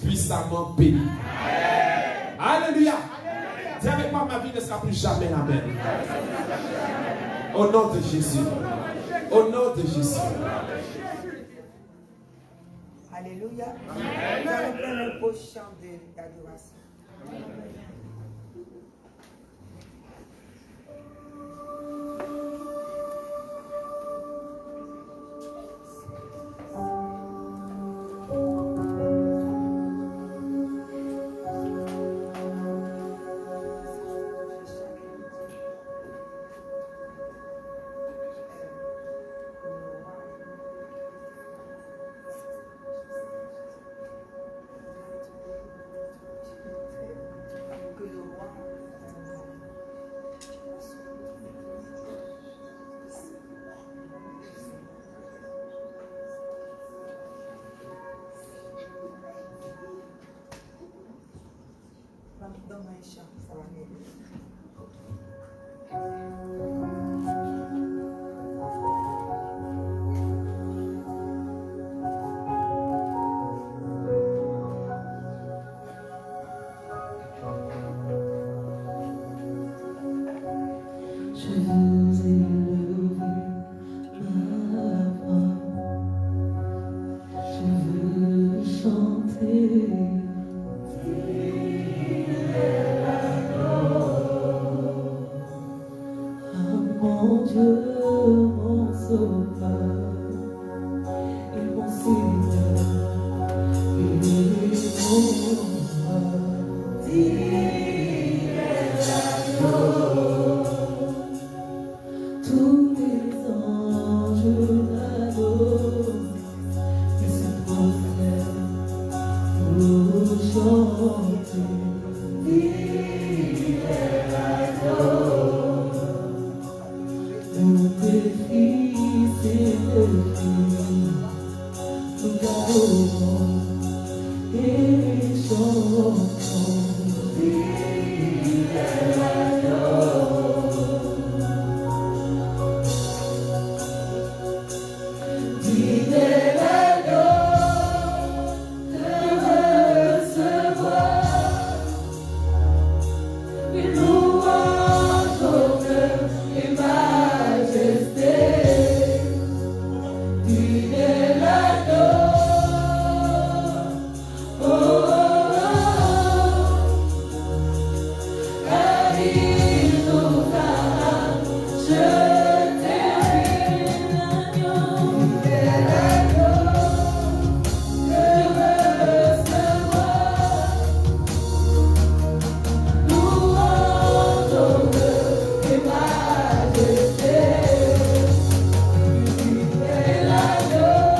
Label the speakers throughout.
Speaker 1: puissamment béni. Alléluia. Dis avec moi, ma vie ne sera plus jamais la même. Au nom de Jésus. Au nom de Jésus.
Speaker 2: Alléluia. Nous allons prendre le beau chant d'adoration. Donne-moi un chant, ça va m'aider.
Speaker 3: Love.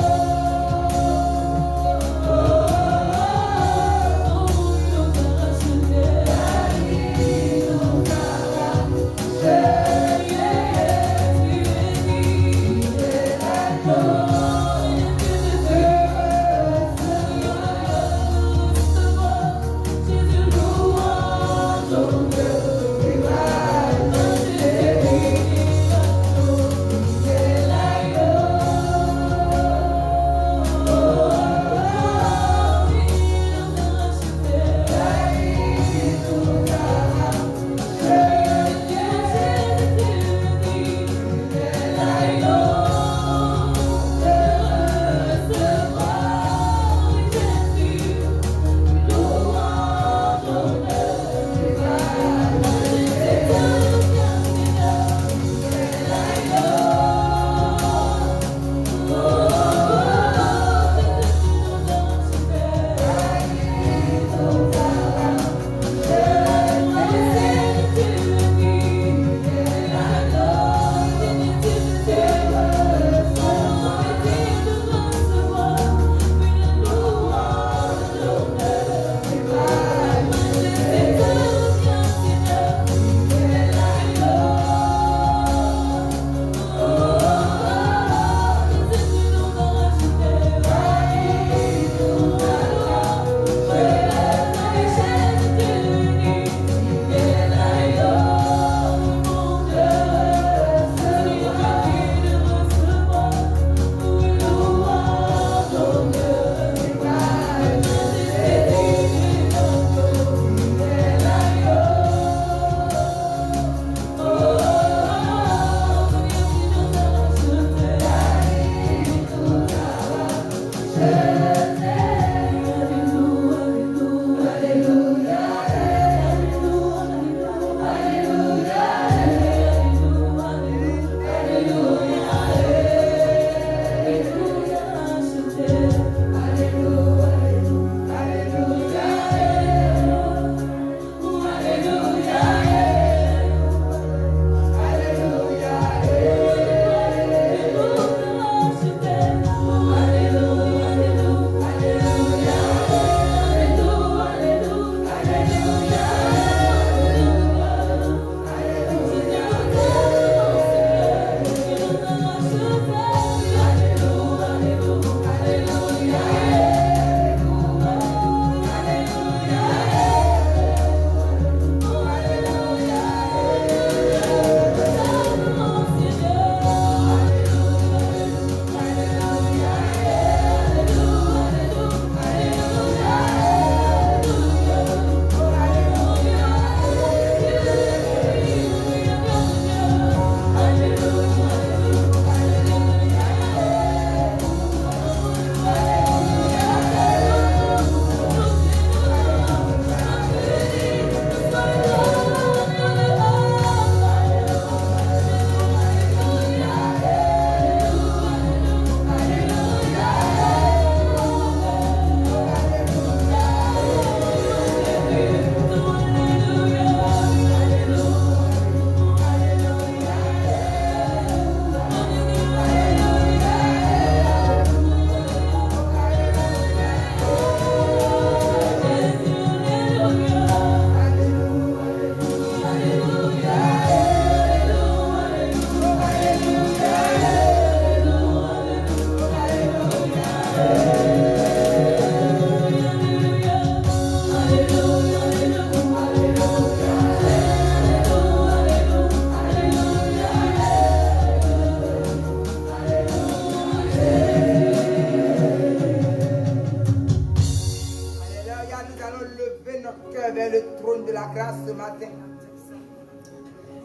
Speaker 2: la grâce ce matin.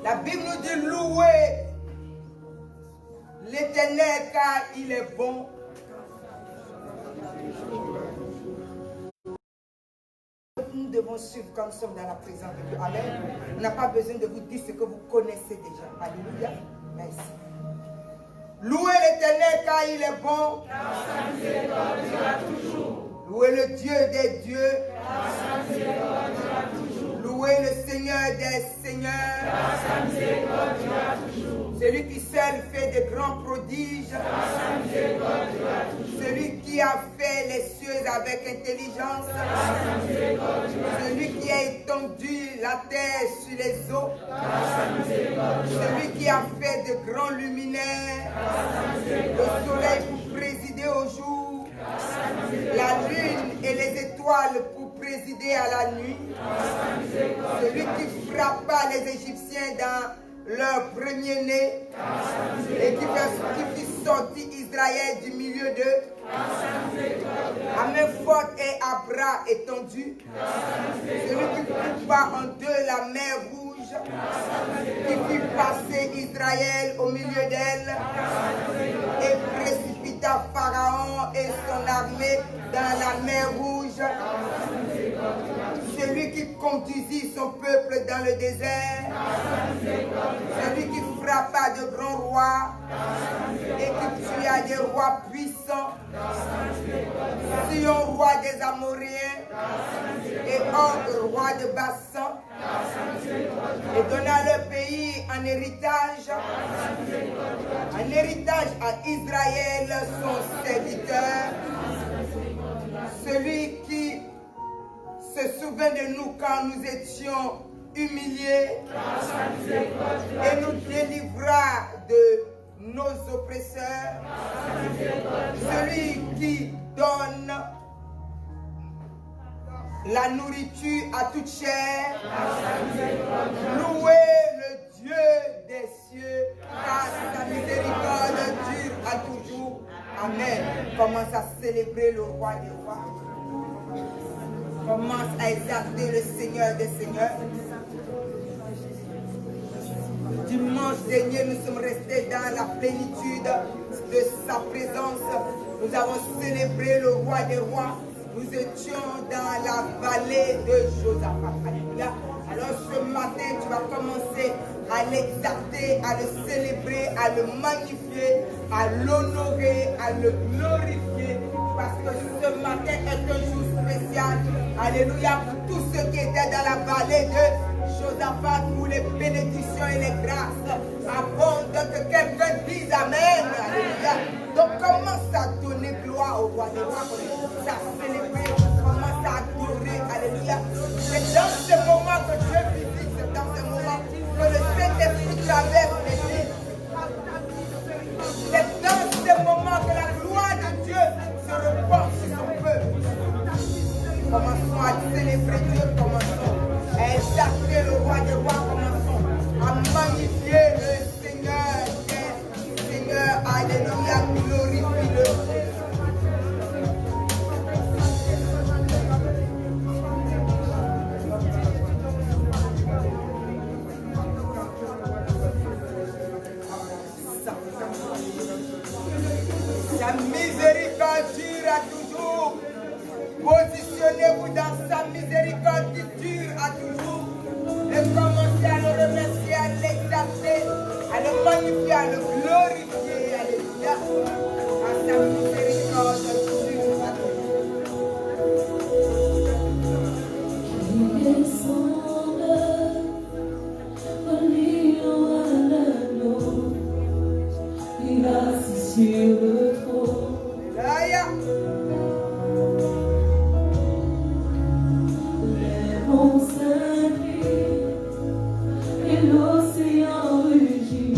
Speaker 2: La Bible nous dit louer l'Éternel car il est bon. Nous devons suivre quand nous sommes dans la présence de Dieu. Amen. On n'a pas besoin de vous dire ce que vous connaissez déjà. Alléluia. Merci. Louez l'Éternel car il est bon. Car sa miséricorde durera toujours. Louez le Dieu des dieux. Car sa miséricorde durera toujours. Louez le Seigneur des seigneurs. Car sa miséricorde durera toujours. Celui qui seul fait de grands prodiges. Car sa miséricorde durera toujours. Celui qui a fait les cieux avec intelligence. Car sa miséricorde durera toujours. Celui qui a étendu la terre sur les eaux. Car sa miséricorde durera toujours. Celui qui a fait de grands luminaires. Le soleil pour présider au jour, la lune et les étoiles pour présider à la nuit, celui qui frappa les Égyptiens dans leur premier-né et qui fit sortir Israël du milieu d'eux, à main forte et à bras étendus, celui qui coupa en deux la mer rouge, qui fit passer Israël au milieu d'elle et précipita Pharaon et son armée dans la mer rouge, celui qui conduisit son peuple dans le désert, celui qui frappa de grands rois et qui tua des rois puissants, Sion, roi des Amoréens, et Og, roi de Bassan, et donna le pays en héritage à Israël, son serviteur, celui qui se souvint de nous quand nous étions humiliés et nous délivra de nos oppresseurs, celui qui donne la nourriture à toute chair. Louez le Dieu des cieux, car sa miséricorde dure à toujours. Amen. Commence à célébrer le roi des rois. Commence à exalter le Seigneur des seigneurs. Dimanche dernier, nous sommes restés dans la plénitude de sa présence. Nous avons célébré le roi des rois. Nous étions dans la vallée de Josaphat. Alléluia. Alors ce matin, tu vas commencer à l'exalter, à le célébrer, à le magnifier, à l'honorer, à le glorifier. Parce que ce matin est un jour spécial. Alléluia. Pour tous ceux qui étaient dans la vallée de Josaphat, où les bénédictions et les grâces abondent. Que quelqu'un dise Amen. Alléluia. Donc commence à donner gloire au roi des rois. Commence à célébrer. Commence à adorer. Alléluia. C'est dans ce moment que Dieu visite. C'est dans ce moment que le Saint-Esprit traverse les vies. C'est dans ce moment que la gloire de Dieu se repose sur son peuple. Commençons à célébrer Dieu. Commençons à exalter le roi des rois. Commençons à magnifier le Seigneur des seigneurs. Alléluia. Glorifie-le. Sa miséricorde dure à toujours. Positionnez-vous dans sa miséricorde qui dure à toujours. Et commencez à le remercier, à l'exalter, à le magnifier, à le glorifier. Alléluia. À sa miséricorde dure à
Speaker 3: sur le trône. Les monts s'inclinent et l'océan rugit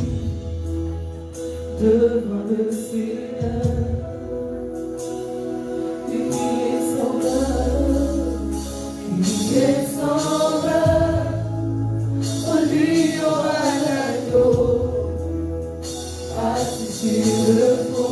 Speaker 3: devant le Seigneur. Qui est semblable, qui est semblable au lion à l'agneau, assis sur le trône.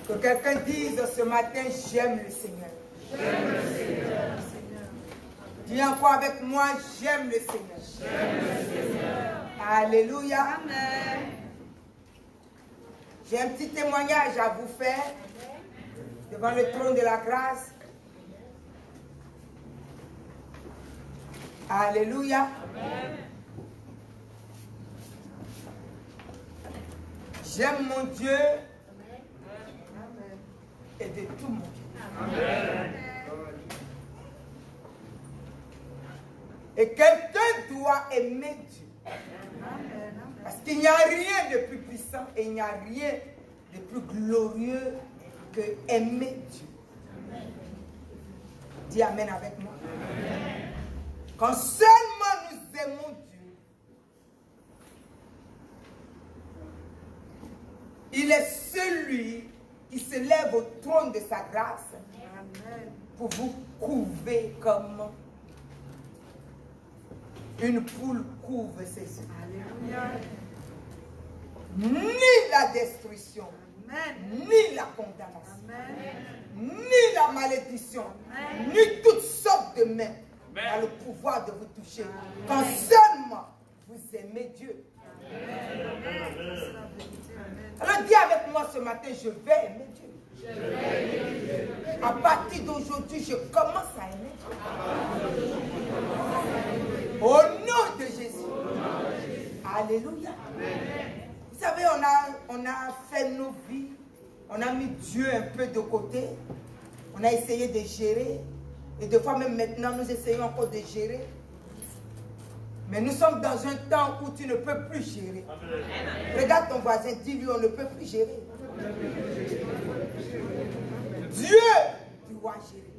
Speaker 2: Que quelqu'un dise ce matin, j'aime le Seigneur.
Speaker 3: J'aime le Seigneur.
Speaker 2: Dis encore avec moi, j'aime le Seigneur.
Speaker 3: J'aime le Seigneur.
Speaker 2: Alléluia.
Speaker 3: Amen.
Speaker 2: J'ai un petit témoignage à vous faire devant le trône de la grâce. Alléluia.
Speaker 3: Amen.
Speaker 2: J'aime mon Dieu et de tout mon cœur.
Speaker 3: Amen.
Speaker 2: Et quelqu'un doit aimer Dieu. Parce qu'il n'y a rien de plus puissant et il n'y a rien de plus glorieux que aimer Dieu. Dis Amen avec moi. Quand seulement nous aimons Dieu, il est celui qui se lève au trône de sa grâce pour vous couver comme une poule couve ses œufs.
Speaker 3: Alléluia.
Speaker 2: Ni la destruction, ni la condamnation, ni la malédiction, ni toutes sortes de mains a le pouvoir de vous toucher. Quand seulement vous aimez Dieu. Alors dis avec moi ce matin, je vais aimer Dieu. À partir d'aujourd'hui, je commence à aimer Dieu. Au nom de Jésus. Alléluia. Vous savez, on a fait nos vies. On a mis Dieu un peu de côté. On a essayé de gérer. Et des fois, même maintenant, nous essayons encore de gérer. Mais nous sommes dans un temps où tu ne peux plus gérer. Regarde ton voisin, dis-lui, on ne peut plus gérer. Dieu doit gérer.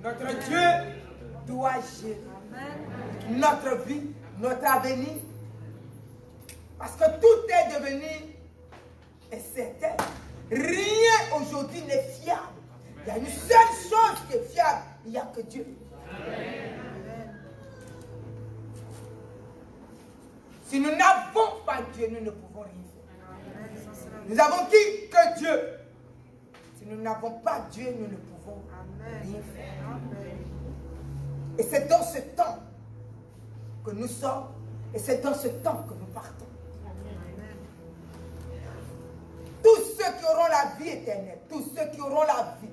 Speaker 2: Notre Dieu doit gérer notre vie, notre avenir. Parce que tout est devenu incertain. Rien aujourd'hui n'est fiable. Il y a une seule chose qui est fiable, il n'y a que Dieu. Si nous n'avons pas Dieu, nous ne pouvons rien faire. Nous avons qui? Que Dieu. Si nous n'avons pas Dieu, nous ne pouvons rien faire. Et c'est dans ce temps que nous sommes, et c'est dans ce temps que nous partons. Tous ceux qui auront la vie éternelle, tous ceux qui auront la vie,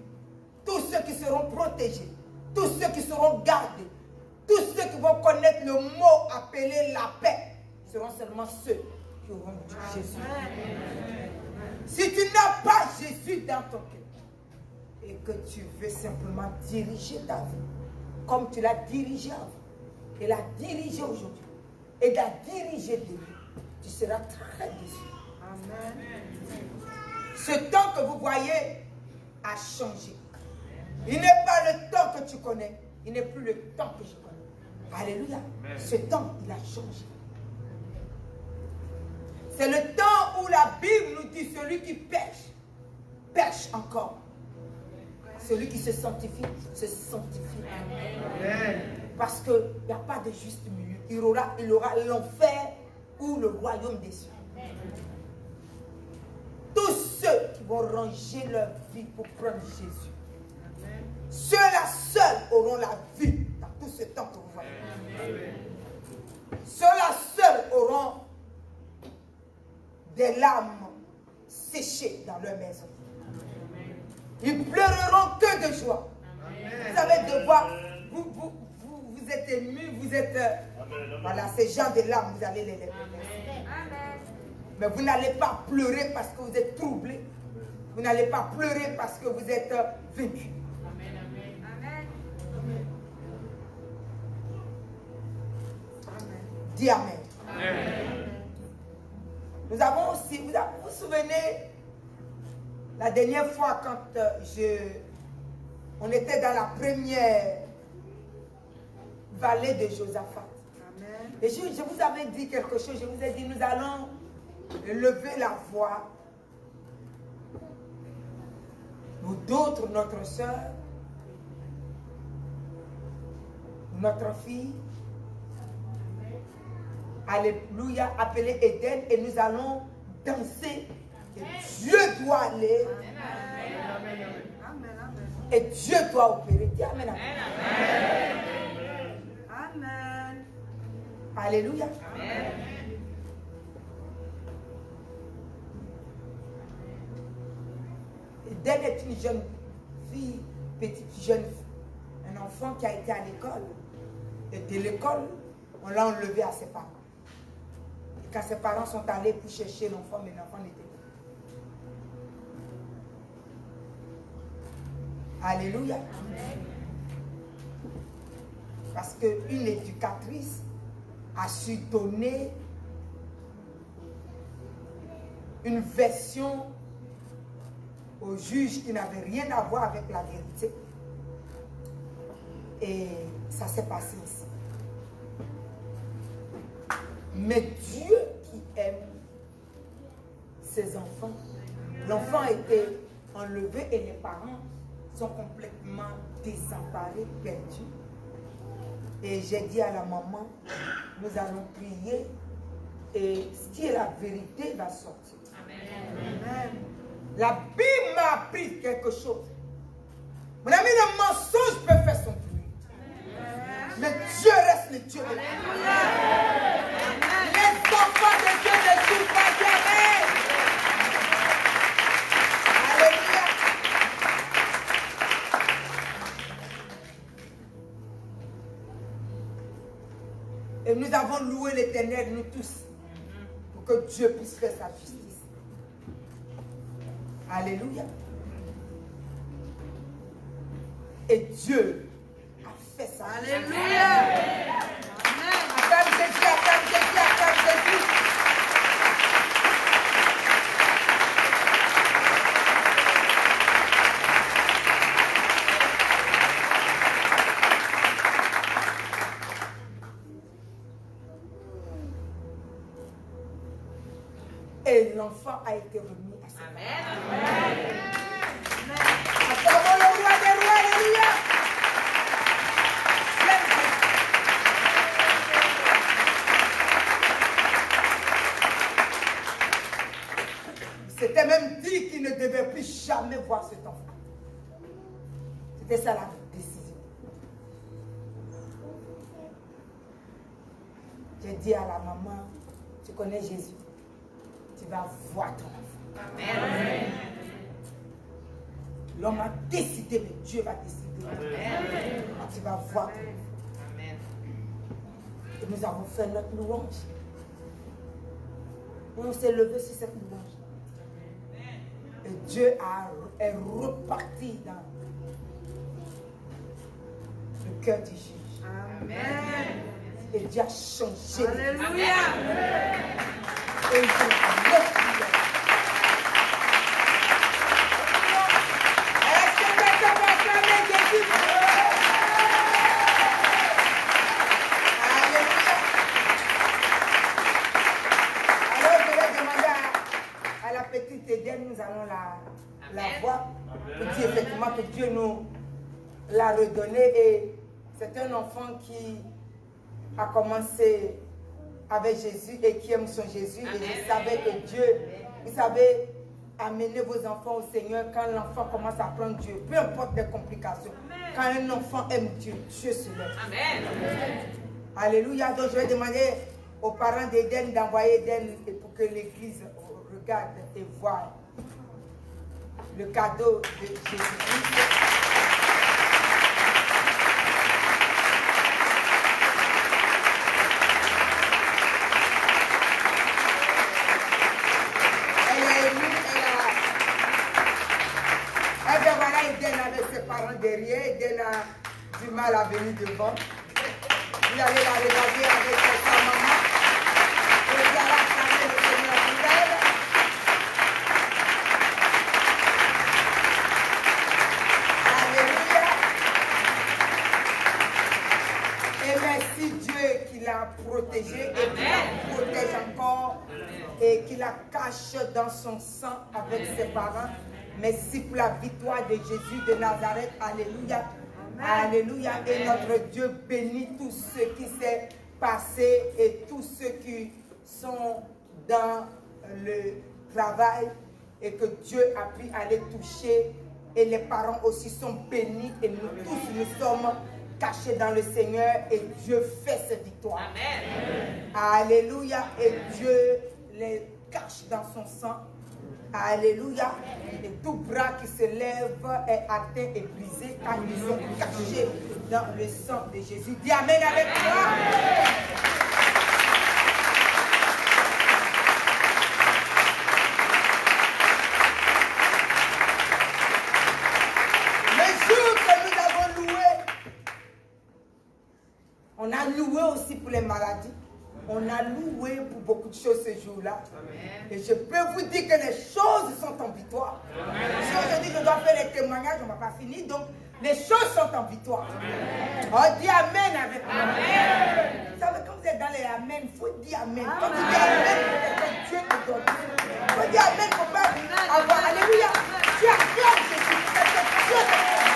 Speaker 2: tous ceux qui seront protégés, tous ceux qui seront gardés, tous ceux qui vont connaître le mot appelé la paix, seront seulement ceux qui auront Jésus. Si tu n'as pas Jésus dans ton cœur et que tu veux simplement diriger ta vie comme tu l'as dirigé avant et la diriger aujourd'hui et la diriger demain, tu seras très déçu. Amen. Ce temps que vous voyez a changé. Il n'est pas le temps que tu connais, il n'est plus le temps que je connais. Alléluia. Ce temps, il a changé. C'est le temps où la Bible nous dit celui qui pêche, pêche encore. Celui qui se sanctifie, se sanctifie. Amen. Parce qu'il n'y a pas de juste milieu. Il aura l'enfer ou le royaume des cieux. Tous ceux qui vont ranger leur vie pour prendre Jésus, ceux-là seuls auront la vie dans tout ce temps que vous voyez. Ceux-là seuls auront des larmes séchées dans leur maison. Ils pleureront que de joie. Vous savez, de voir, vous êtes émus, vous êtes... voilà, ces gens de larmes, vous allez les laisser. Mais vous n'allez pas pleurer parce que vous êtes troublés. Vous n'allez pas pleurer parce que vous êtes vaincus. Dis Amen. Amen. Nous avons aussi, vous vous souvenez, la dernière fois quand on était dans la première vallée de Josaphat. Amen. Et je vous avais dit quelque chose, je vous ai dit, nous allons lever la voix. Nous d'autres, notre soeur, notre fille, alléluia, appelée Éden, et nous allons danser que Dieu doit aller et Dieu doit opérer. Dis amen.
Speaker 3: Amen.
Speaker 2: Alléluia.
Speaker 3: Amen.
Speaker 2: D'elle est une jeune fille, petite jeune fille, un enfant qui a été à l'école. Et de l'école, on l'a enlevé à ses parents. Et quand ses parents sont allés pour chercher l'enfant, mais l'enfant n'était pas. Alléluia. Parce qu'une éducatrice a su donner une version au juge qui n'avait rien à voir avec la vérité. Et ça s'est passé ici. Mais Dieu qui aime ses enfants, l'enfant a été enlevé et les parents sont complètement désemparés, perdus. Et j'ai dit à la maman, nous allons prier et ce qui est la vérité va sortir. Amen. La Bible m'a appris quelque chose. Mon ami, le mensonge peut faire son bruit. Mais Dieu reste le Dieu de la vie. Les enfants de Dieu ne jouent pas jamais. Alléluia. Et nous avons loué l'Éternel, nous tous, pour que Dieu puisse faire sa justice. Alléluia. Et Dieu a fait ça.
Speaker 3: Alléluia.
Speaker 2: Acclame Jésus, acclame Jésus, acclame Jésus. Et l'enfant a été remis à sa mère. Acclamons le roi des rois, alléluia. C'était même dit qu'il ne devait plus jamais voir cet enfant. C'était ça la décision. J'ai dit à la maman, tu connais Jésus, tu vas voir ton enfant. Amen. L'homme a décidé, mais Dieu va décider. Amen. Tu vas voir ton enfant. Amen. Et nous avons fait notre louange. Et on s'est levé sur cette louange. Et Dieu est reparti dans le cœur du juge. Amen. Et Dieu a changé.
Speaker 3: Alléluia.
Speaker 2: Et Dieu a replié. Est-ce que quelqu'un va acclamer Jésus? Alléluia. Alors je vais demander à la petite Éden, nous allons la voir. Pour dire effectivement que Dieu nous l'a redonné. Et c'est un enfant qui a commencé avec Jésus et qui aime son Jésus. Amen. Et je savais que Dieu, vous savez, amenez vos enfants au Seigneur quand l'enfant commence à prendre Dieu, peu importe les complications. Amen. Quand un enfant aime Dieu, Dieu se lève. Amen. Alléluia. Donc je vais demander aux parents d'Éden d'envoyer Éden pour que l'église regarde et voit le cadeau de Jésus-Christ. Derrière, Eden a du mal à venir devant. Vous allez la regarder avec sa maman. Et vous allez acclamer le Seigneur pour elle. Alléluia. Et merci Dieu qui l'a protégée et qui la protège encore et qui la cache dans son sang avec ses parents. Merci pour la victoire de Jésus de Nazareth. Alléluia. Amen. Alléluia. Et notre Dieu bénit tout ce qui s'est passé et tous ceux qui sont dans le travail. et que Dieu a pu aller toucher et les parents aussi sont bénis et nous tous nous sommes cachés dans le Seigneur et Dieu fait ses victoires. Amen. Alléluia. Et Dieu les cache dans son sang. Alléluia. Et tout bras qui se lève est atteint et brisé car ils sont cachés dans le sang de Jésus. Dis Amen avec moi. On a loué aussi pour les maladies. On a loué pour beaucoup de choses ce jour-là. Et je peux vous dire que les choses sont en victoire. Si aujourd'hui je dois faire les témoignages, on ne va pas finir. Donc, les choses sont en victoire. On dit Amen avec moi. Vous savez, quand vous êtes dans les Amen, il faut dire Amen. Quand tu dis Amen, c'est que Dieu te donne. Il faut dire Amen pour pas avoir. Alléluia. Tu acclames Jésus. C'est que Dieu te donne.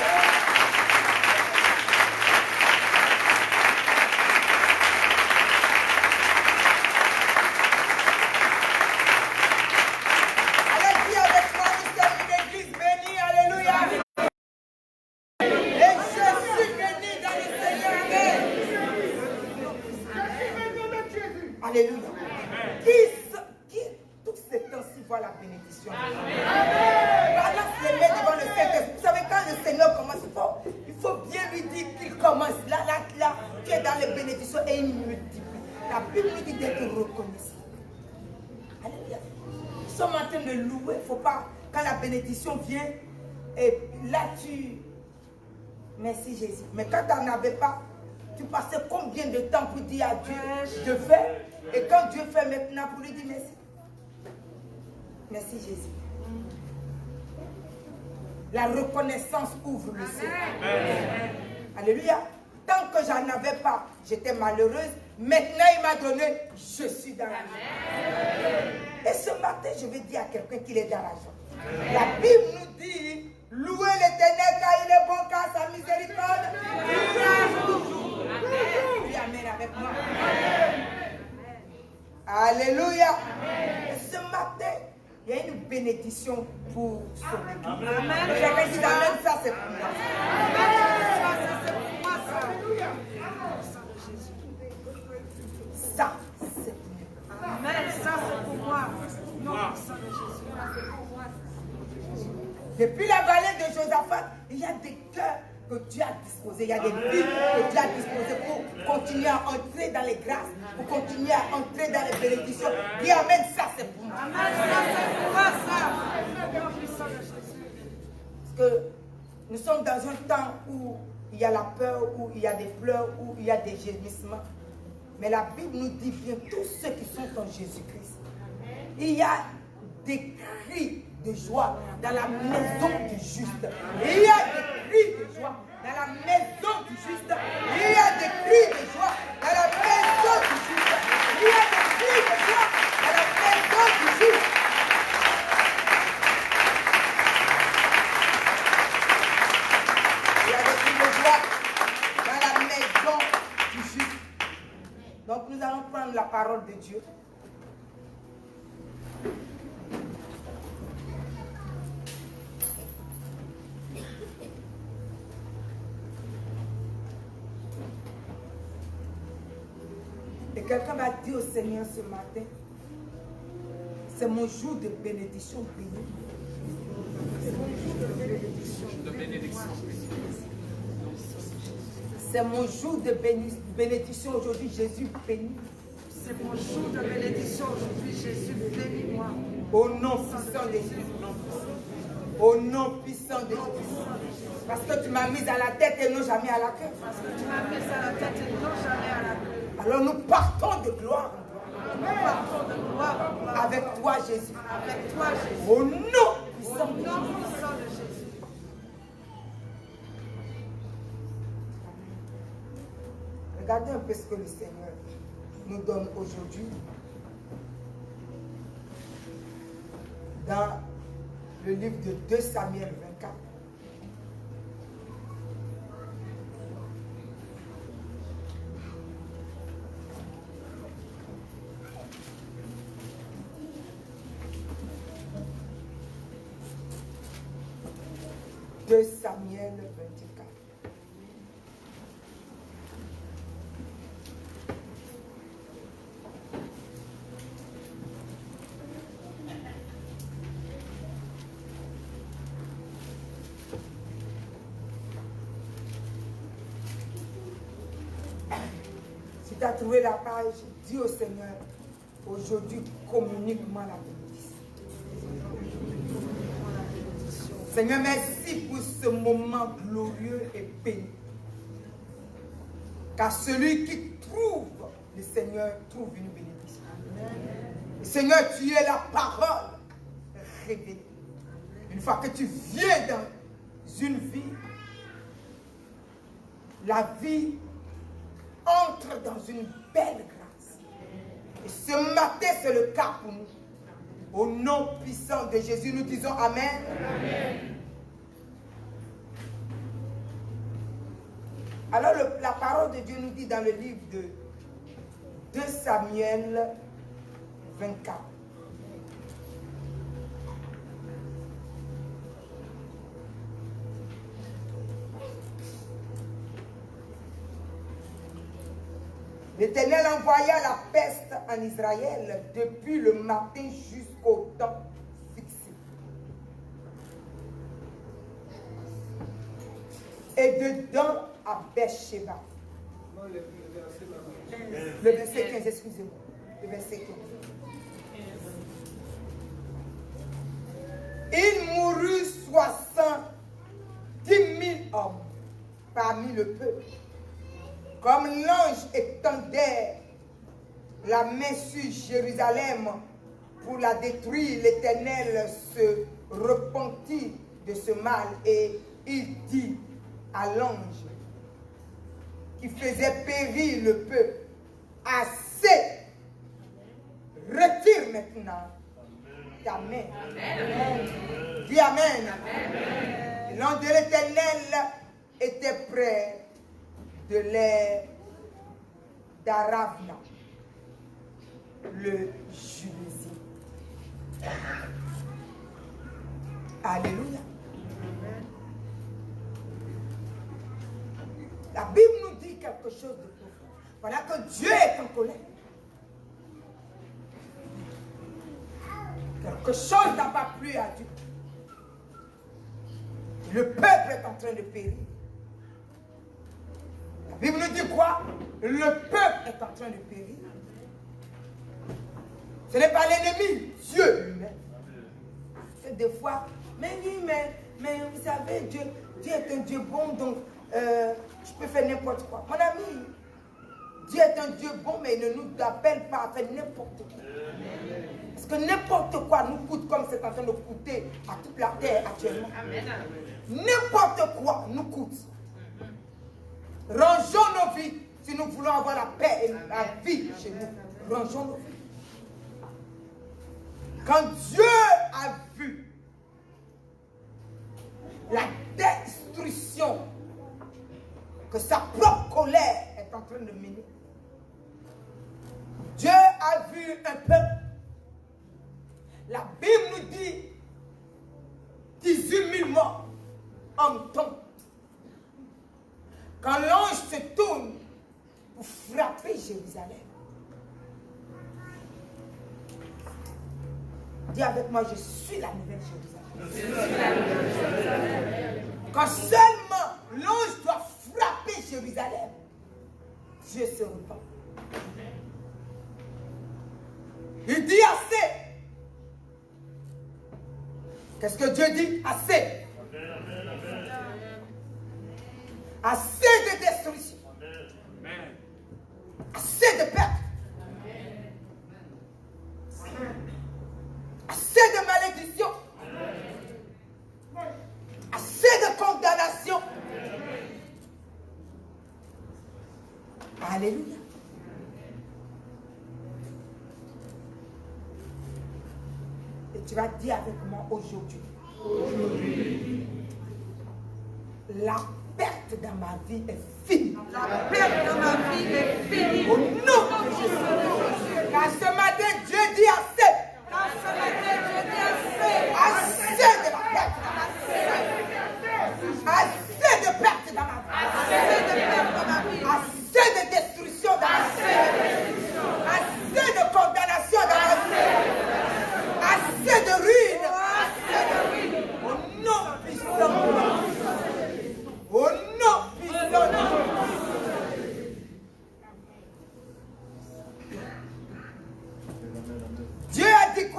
Speaker 2: Alléluia. Qui tout ce temps-ci voit la bénédiction? Balance les mains devant le Saint-Esprit. Vous savez, quand le Seigneur commence, il faut bien lui dire qu'il commence. Là, tu es dans les bénédictions et il multiplie. La Bible nous dit d'être reconnaissant. Alléluia. Nous sommes en train de louer. Il ne faut pas, quand la bénédiction vient, et là merci Jésus. Mais quand tu n'en avais pas, tu passais combien de temps pour dire à Dieu de faire? Et quand Dieu fait maintenant, pour lui dire merci. Merci Jésus. La reconnaissance ouvre le ciel. Alléluia. Tant que j'en avais pas, j'étais malheureuse. Maintenant, il m'a donné, je suis dans la joie. Et ce matin, je vais dire à quelqu'un qu'il est dans la joie. La Bible nous dit, louez l'Éternel car il est bon, car sa miséricorde durera toujours. Dis Amen avec moi. Alléluia. Et ce matin, il y a une bénédiction pour son église. J'avais dit Amen, ça c'est pour moi. Ça c'est pour moi.
Speaker 3: Amen, ça c'est pour moi. Non, ça c'est Jésus.
Speaker 2: Depuis la vallée de Josaphat, il y a des cœurs que Dieu a disposés. Il y a des vies que Dieu a disposées pour continuer à entrer dans les grâces, pour continuer à entrer dans les bénédictions. Dis Amen, ça c'est pour moi.
Speaker 3: Amen, ça c'est pour moi, ça.
Speaker 2: Parce que nous sommes dans un temps où il y a la peur, où il y a des pleurs, où il y a des gémissements. Mais la Bible nous dit bien, tous ceux qui sont en Jésus-Christ, il y a des cris de joie dans la maison du juste. Il y a des cris de joie dans la maison du juste. Il y a des cris de joie dans la maison du juste. Il y a des cris de joie dans la maison du juste. Il y a des cris de joie dans la maison du juste. Donc nous allons prendre la parole de Dieu. Et quelqu'un va dire au Seigneur ce matin, c'est mon jour de bénédiction béni. C'est mon jour de bénédiction aujourd'hui, Jésus béni.
Speaker 3: C'est mon jour de bénédiction aujourd'hui, Jésus bénis-moi.
Speaker 2: Au nom puissant de Jésus. Au nom puissant de Jésus. Parce que tu m'as mis à la tête et non jamais à la queue.
Speaker 3: Parce que tu m'as mis à la tête et non jamais à la queue.
Speaker 2: Alors nous partons de gloire en gloire.
Speaker 3: Nous partons de gloire en gloire.
Speaker 2: Avec toi Jésus.
Speaker 3: Avec toi Jésus.
Speaker 2: Au nom puissant
Speaker 3: Au
Speaker 2: de
Speaker 3: nom
Speaker 2: Jésus.
Speaker 3: puissant de Jésus.
Speaker 2: Regardez un peu ce que le Seigneur nous donne aujourd'hui. Dans le livre de 2 Samuel 24. 2 Samuel 24. Si tu as trouvé la page, dis au Seigneur, aujourd'hui, communique-moi la bénédiction. Seigneur, merci pour ce moment glorieux et béni. Car celui qui trouve le Seigneur trouve une bénédiction. Et Seigneur, tu es la parole révélée. Une fois que tu viens dans une vie, la vie entre dans une belle grâce. Et ce matin, c'est le cas pour nous. Au nom puissant de Jésus, nous disons Amen. Amen. Alors, la parole de Dieu nous dit dans le livre de 2 Samuel 24. L'Éternel envoya la peste en Israël depuis le matin jusqu'au temps fixé. Et dedans à Beersheba. Le verset 15, excusez-moi. Le verset 15. Il mourut 70 000 hommes parmi le peuple. Comme l'ange étendait la main sur Jérusalem pour la détruire, l'Éternel se repentit de ce mal et il dit à l'ange qui faisait périr le peuple, assez, retire maintenant ta main. Amen. Dis Amen. L'ange de l'Éternel était près de l'air d'Aravna, le Jubésien. Alléluia. La Bible nous dit quelque chose de profond. Voilà que Dieu est en colère. Quelque chose n'a pas plu à Dieu. Le peuple est en train de périr. La Bible nous dit quoi? Le peuple est en train de périr. Ce n'est pas l'ennemi, Dieu lui-même. C'est des fois, mais oui, mais vous savez, Dieu est un Dieu bon, donc je peux faire n'importe quoi. Mon ami, Dieu est un Dieu bon, mais il ne nous appelle pas à faire n'importe quoi. Parce que n'importe quoi nous coûte comme c'est en train de coûter à toute la terre actuellement. N'importe quoi nous coûte. Rangeons nos vies si nous voulons avoir la paix et la vie chez nous. Rangeons nos vies. Quand Dieu a vu la destruction que sa propre colère est en train de mener, Dieu a vu un peuple. La Bible nous dit 18 000 morts en temps. Quand l'ange se tourne pour frapper Jérusalem, dis avec moi, je suis la nouvelle Jérusalem. Quand seulement l'ange doit frapper Jérusalem, Dieu se repent. Il dit assez. Qu'est-ce que Dieu dit? Assez. Assez de destruction. Assez de perte. Assez de malédiction. Assez de condamnation. Alléluia. Et tu vas dire avec moi aujourd'hui. La perte dans ma vie est finie.
Speaker 3: La perte dans ma vie est finie.
Speaker 2: Au nom de Jésus. Car ce matin, Dieu dit assez.
Speaker 3: Car ce matin, Dieu dit assez.
Speaker 2: Assez de la perte.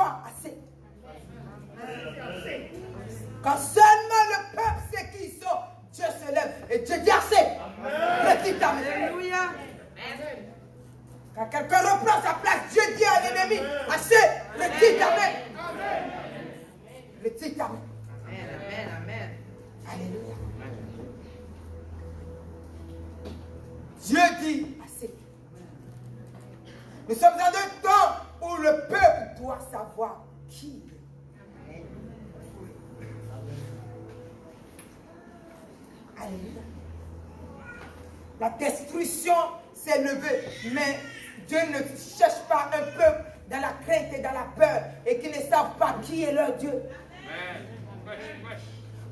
Speaker 2: fois assez. Quand seulement le peuple sait qui ils sont, Dieu se lève et Dieu dit assez. Petit amen.
Speaker 3: Alléluia.
Speaker 2: Quand quelqu'un reprend sa place, Dieu dit à l'ennemi, assez. Petit amen. Petit amen.
Speaker 3: Amen, amen.
Speaker 2: Alléluia. Dieu dit assez. Nous sommes dans un temps où le peuple doit savoir qui il est. Alléluia. La destruction s'est levée, mais Dieu ne cherche pas un peuple dans la crainte et dans la peur et qui ne savent pas qui est leur Dieu.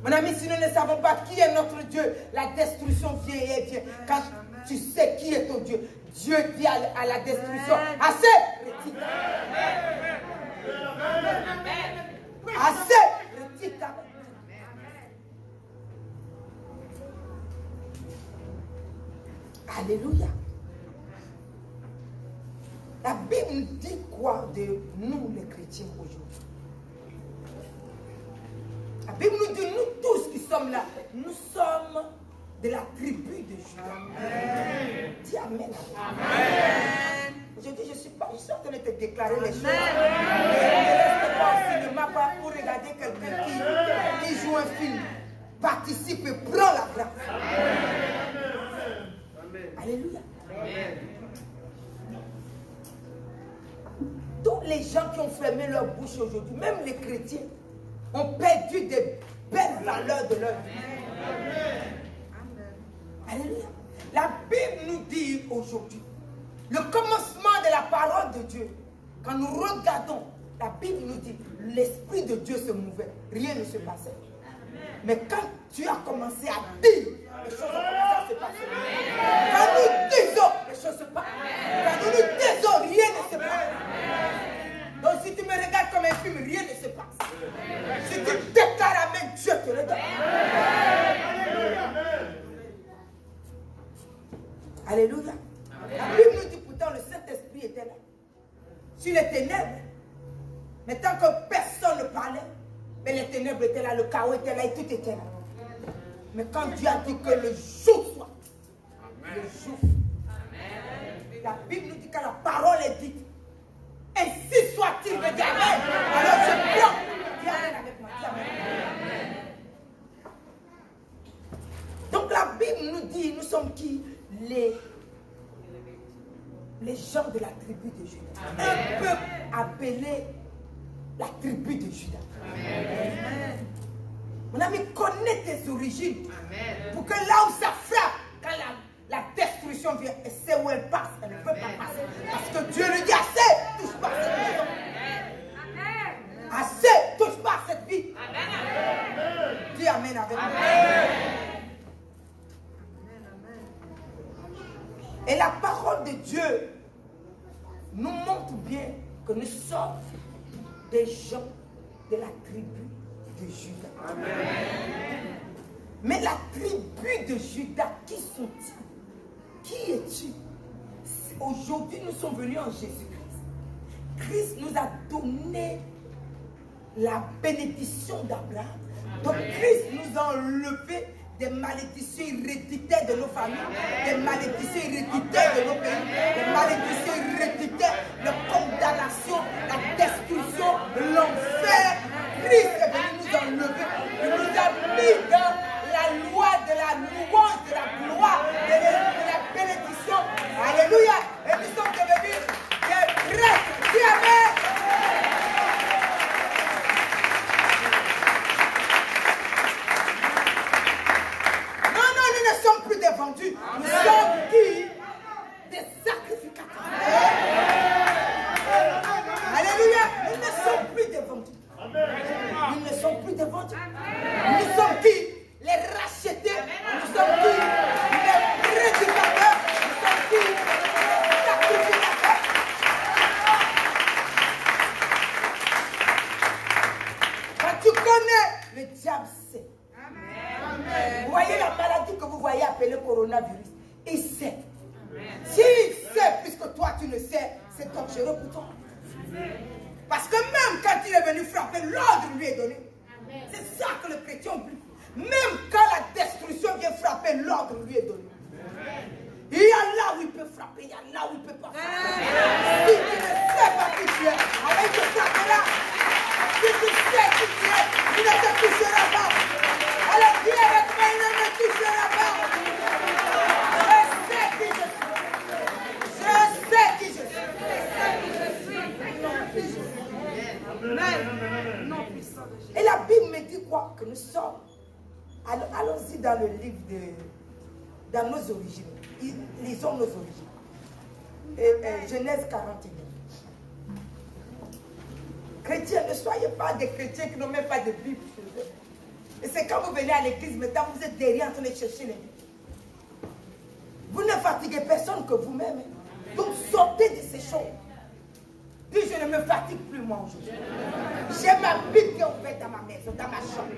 Speaker 2: Mon ami, si nous ne savons pas qui est notre Dieu, la destruction vient et elle vient. Quand tu sais qui est ton Dieu, Dieu dit à la destruction, assez, retire. Assez, retire. Alléluia. La Bible nous dit quoi de nous les chrétiens aujourd'hui? La Bible nous dit, nous tous qui sommes là, nous sommes de la tribu de Juda. Dis Amen. Amen. Aujourd'hui, je suis en train de te déclarer les choses. Ne reste pas au cinéma pour regarder quelqu'un qui joue un film. Participe et prends la grâce. Alléluia. Amen. Tous les gens qui ont fermé leur bouche aujourd'hui, même les chrétiens, ont perdu des belles valeurs de leur vie. Alléluia. La Bible nous dit aujourd'hui, le commencement de la parole de Dieu, quand nous regardons, la Bible nous dit, l'Esprit de Dieu se mouvait, rien ne se passait. Mais quand tu as commencé à dire, les choses ont commencé à se passer. Quand nous disons, les choses se passent. Quand nous disons, rien ne se passe. Donc si tu me regardes comme un film, rien ne se passe. Si tu déclares Amen, Dieu te le donne. Alléluia. La Bible nous dit pourtant le Saint-Esprit était là. Sur les ténèbres. Mais tant que personne ne parlait, mais les ténèbres étaient là, le chaos était là et tout était là. Mais quand Dieu a dit que le jour soit, le jour. La Bible nous dit que la parole est dite. Ainsi soit-il, me dit Amen. Alors je prends. Dis Amen avec moi. Dis Amen. Donc la Bible nous dit, nous sommes qui? Les gens de la tribu de Juda. Un peuple appelé la tribu de Juda. Amen. Mon ami, connais tes origines. Amen. Pour que là où ça frappe, quand la destruction vient, et c'est où elle passe, elle ne peut pas passer. Parce que Dieu lui dit assez, touche pas cette maison. Assez, touche pas cette vie. Amen. Dis Amen avec moi. Et la parole de Dieu nous montre bien que nous sommes des gens de la tribu de Juda. Amen. Mais la tribu de Juda, qui sont-ils? Qui es-tu? Aujourd'hui, nous sommes venus en Jésus-Christ. Christ nous a donné la bénédiction d'Abraham. Donc Christ nous a enlevé des malédictions héréditaires de nos familles, des malédictions héréditaires de nos pays, des malédictions héréditaires de condamnation, la destruction, l'enfer. Christ est venu nous enlever. Il nous a mis dans la loi de la louange, de la gloire, de la bénédiction. Alléluia. Et nous sommes devenus des vrais. Dis Amen. Nous ne sommes plus des vendus. Nous sommes qui? Des sacrificateurs. Alléluia. Nous ne sommes plus des vendus. Nous ne sommes plus des vendus. Nous sommes qui? Les rachetés. Nous sommes qui? Les prédicateurs. Nous sommes qui? Les sacrificateurs. Quand tu connais, le diable sait. Vous voyez la maladie que vous voyez appelée coronavirus. Il sait. S'il sait, puisque toi tu le sais, c'est dangereux pour toi. Parce que même quand il est venu frapper, l'ordre lui est donné. C'est ça que le chrétien oublie. Même quand la destruction vient frapper, l'ordre lui est donné. Il y a là où il peut frapper, il y a là où il ne peut pas frapper. Si tu ne sais pas qui tu es, avec ce frappe-là, si tu sais qui tu es, il ne te touchera pas. Alors dis avec moi, il ne me touchera pas. Je sais qui je suis. Je sais qui je suis. Et la Bible me dit quoi? Que nous sommes. Allons-y dans le livre dans nos origines. Lisons nos origines. Genèse 41. Chrétiens, ne soyez pas des chrétiens qui n'ont même pas de Bible. Et c'est quand vous venez à l'église, maintenant vous êtes derrière en train de chercher les livres. Vous ne fatiguez personne que vous-même. Donc sortez de ces choses. Dis, je ne me fatigue plus moi aujourd'hui. J'ai ma Bible qui est ouverte dans ma maison, dans ma chambre.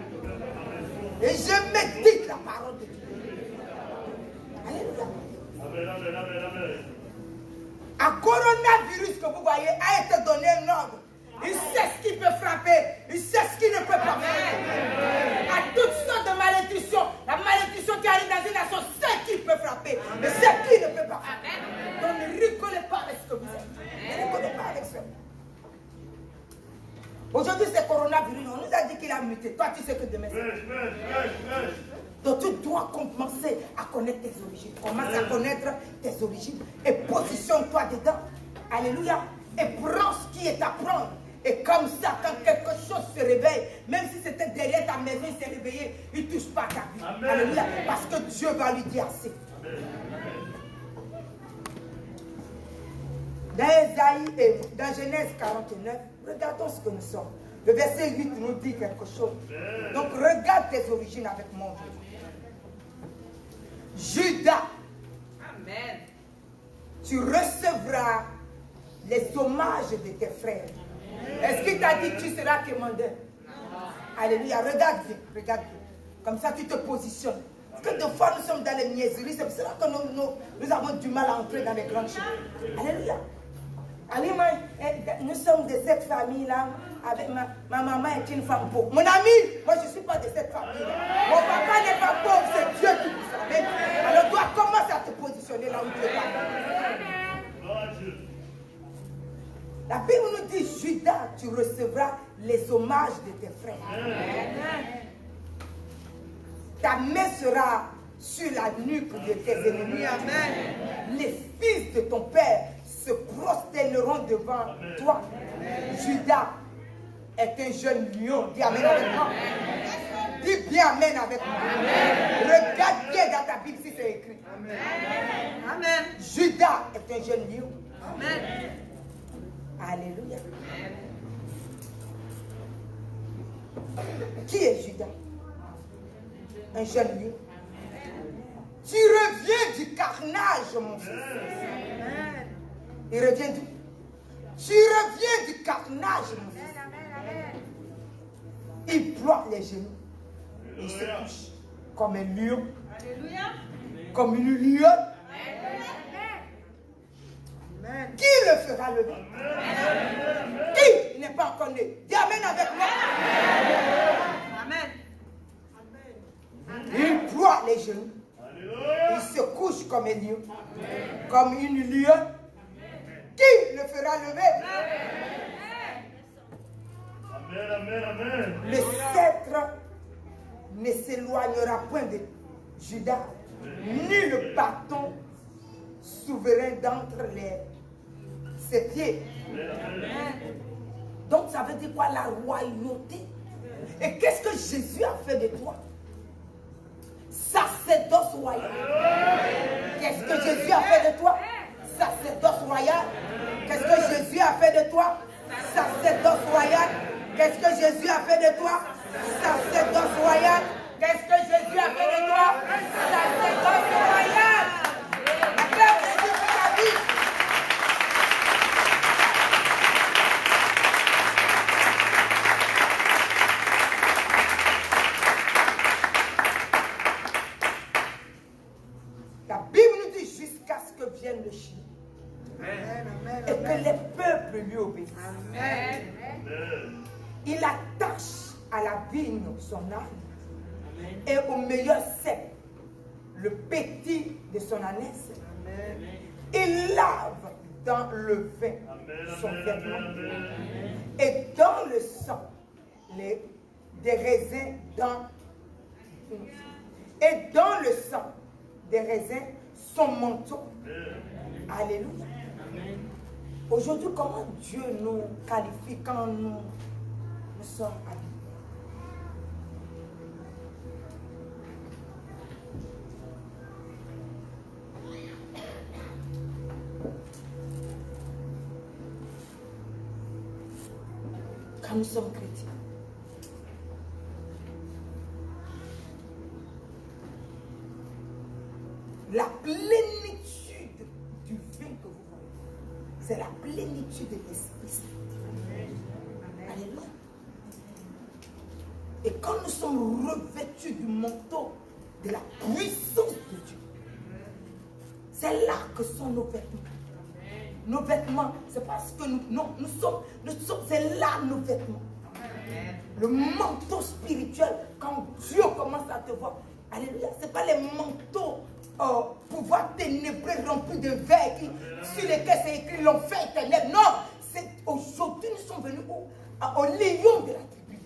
Speaker 2: Et je médite la parole de Dieu. Alléluia. Un coronavirus que vous voyez a été donné un ordre. Il sait ce qui peut frapper, il sait ce qui ne peut pas frapper. À toutes sortes de malédictions. La malédiction qui arrive dans une nation, c'est qui peut frapper, mais c'est qui ne peut pas frapper. Donc ne rigolez pas avec ce que vous êtes. Ne rigolez pas avec ça. Aujourd'hui, c'est coronavirus. On nous a dit qu'il a muté. Toi, tu sais que demain, c'est. Donc, tu dois commencer à connaître tes origines. Commence à connaître tes origines et positionne-toi dedans. Alléluia. Et prends ce qui est à prendre. Et comme ça, quand quelque chose se réveille, même si c'était derrière ta maison, il s'est réveillé, il ne touche pas ta vie. Amen. Alléluia. Parce que Dieu va lui dire assez. Dans Esaïe et dans Genèse 49, regardons ce que nous sommes. Le verset 8 nous dit quelque chose. Donc regarde tes origines avec mon Dieu. Judas, amen. Tu recevras les hommages de tes frères. Est-ce qu'il t'a dit que tu seras commandeur? Alléluia, regarde bien, regarde bien. Comme ça tu te positionnes. Parce que des fois nous sommes dans les niaiseries, c'est pour cela que nous avons du mal à entrer dans les grandes choses. Alléluia. Alléluia. Nous sommes de cette famille-là, avec ma maman est une femme pauvre. Mon ami, moi je ne suis pas de cette famille-là. Mon papa n'est pas pauvre, c'est Dieu qui nous amène. Alors toi, commence à te positionner là où tu es. La Bible nous dit, Judas, tu recevras les hommages de tes frères. Ta main sera sur la nuque de tes ennemis. Amen. Les fils de ton père se prosterneront devant toi. Judas est un jeune lion. Dis amen avec moi. Dis bien amen avec moi. Regarde bien dans ta Bible si c'est écrit. Amen. Judas est un jeune lion. Amen. Alléluia. Qui est Judas? Un jeune lion. Tu reviens du carnage, mon fils. Il revient d'où? Tu reviens du carnage, mon fils. Il ploie les genoux. Il se couche comme un lion. Comme une lionne. Qui le fera lever? Qui n'est pas encore né? Dis amen avec moi. Amen. Il ploie les genoux. Il se couche comme un lion. Comme une lionne. Qui le fera lever? Le sceptre ne s'éloignera point de Judas, ni le bâton souverain d'entre ses pieds. Donc ça veut dire quoi? La royauté. Et qu'est-ce que Jésus a fait de toi? Sacerdoce royal. Qu'est-ce que Jésus a fait de toi? Sacerdoce royal. Qu'est-ce que Jésus a fait de toi? Sacerdoce royal. Qu'est-ce que Jésus a fait de toi? Sacerdoce royal. Qu'est-ce que Jésus a fait de toi? Sacerdoce royal. Acclame Jésus pour ta vie. La Bible nous dit jusqu'à ce que vienne le chien. Et que les peuples lui obéissent. Amen. Il attache à la vigne son âne et au meilleur cep le petit de son ânesse. Il lave dans le vin son vêtement et dans le sang des raisins et dans le sang des raisins son manteau. Alléluia. Aujourd'hui, comment Dieu nous qualifie quand nous sommes habillés? Quand nous sommes chrétiens. La plénitude du vin que vous voyez, c'est la plénitude de l'Esprit Saint. Alléluia. Et quand nous sommes revêtus du manteau de la puissance de Dieu, c'est là que sont nos vêtements. Nos vêtements, c'est parce que nous sommes, c'est là nos vêtements. Le manteau spirituel, quand Dieu commence à te voir, alléluia, ce n'est pas les manteaux pouvoir ténébreux remplis de verre sur lesquels c'est écrit l'enfer éternel. Non, c'est aujourd'hui nous sommes venus au lion de la tribu.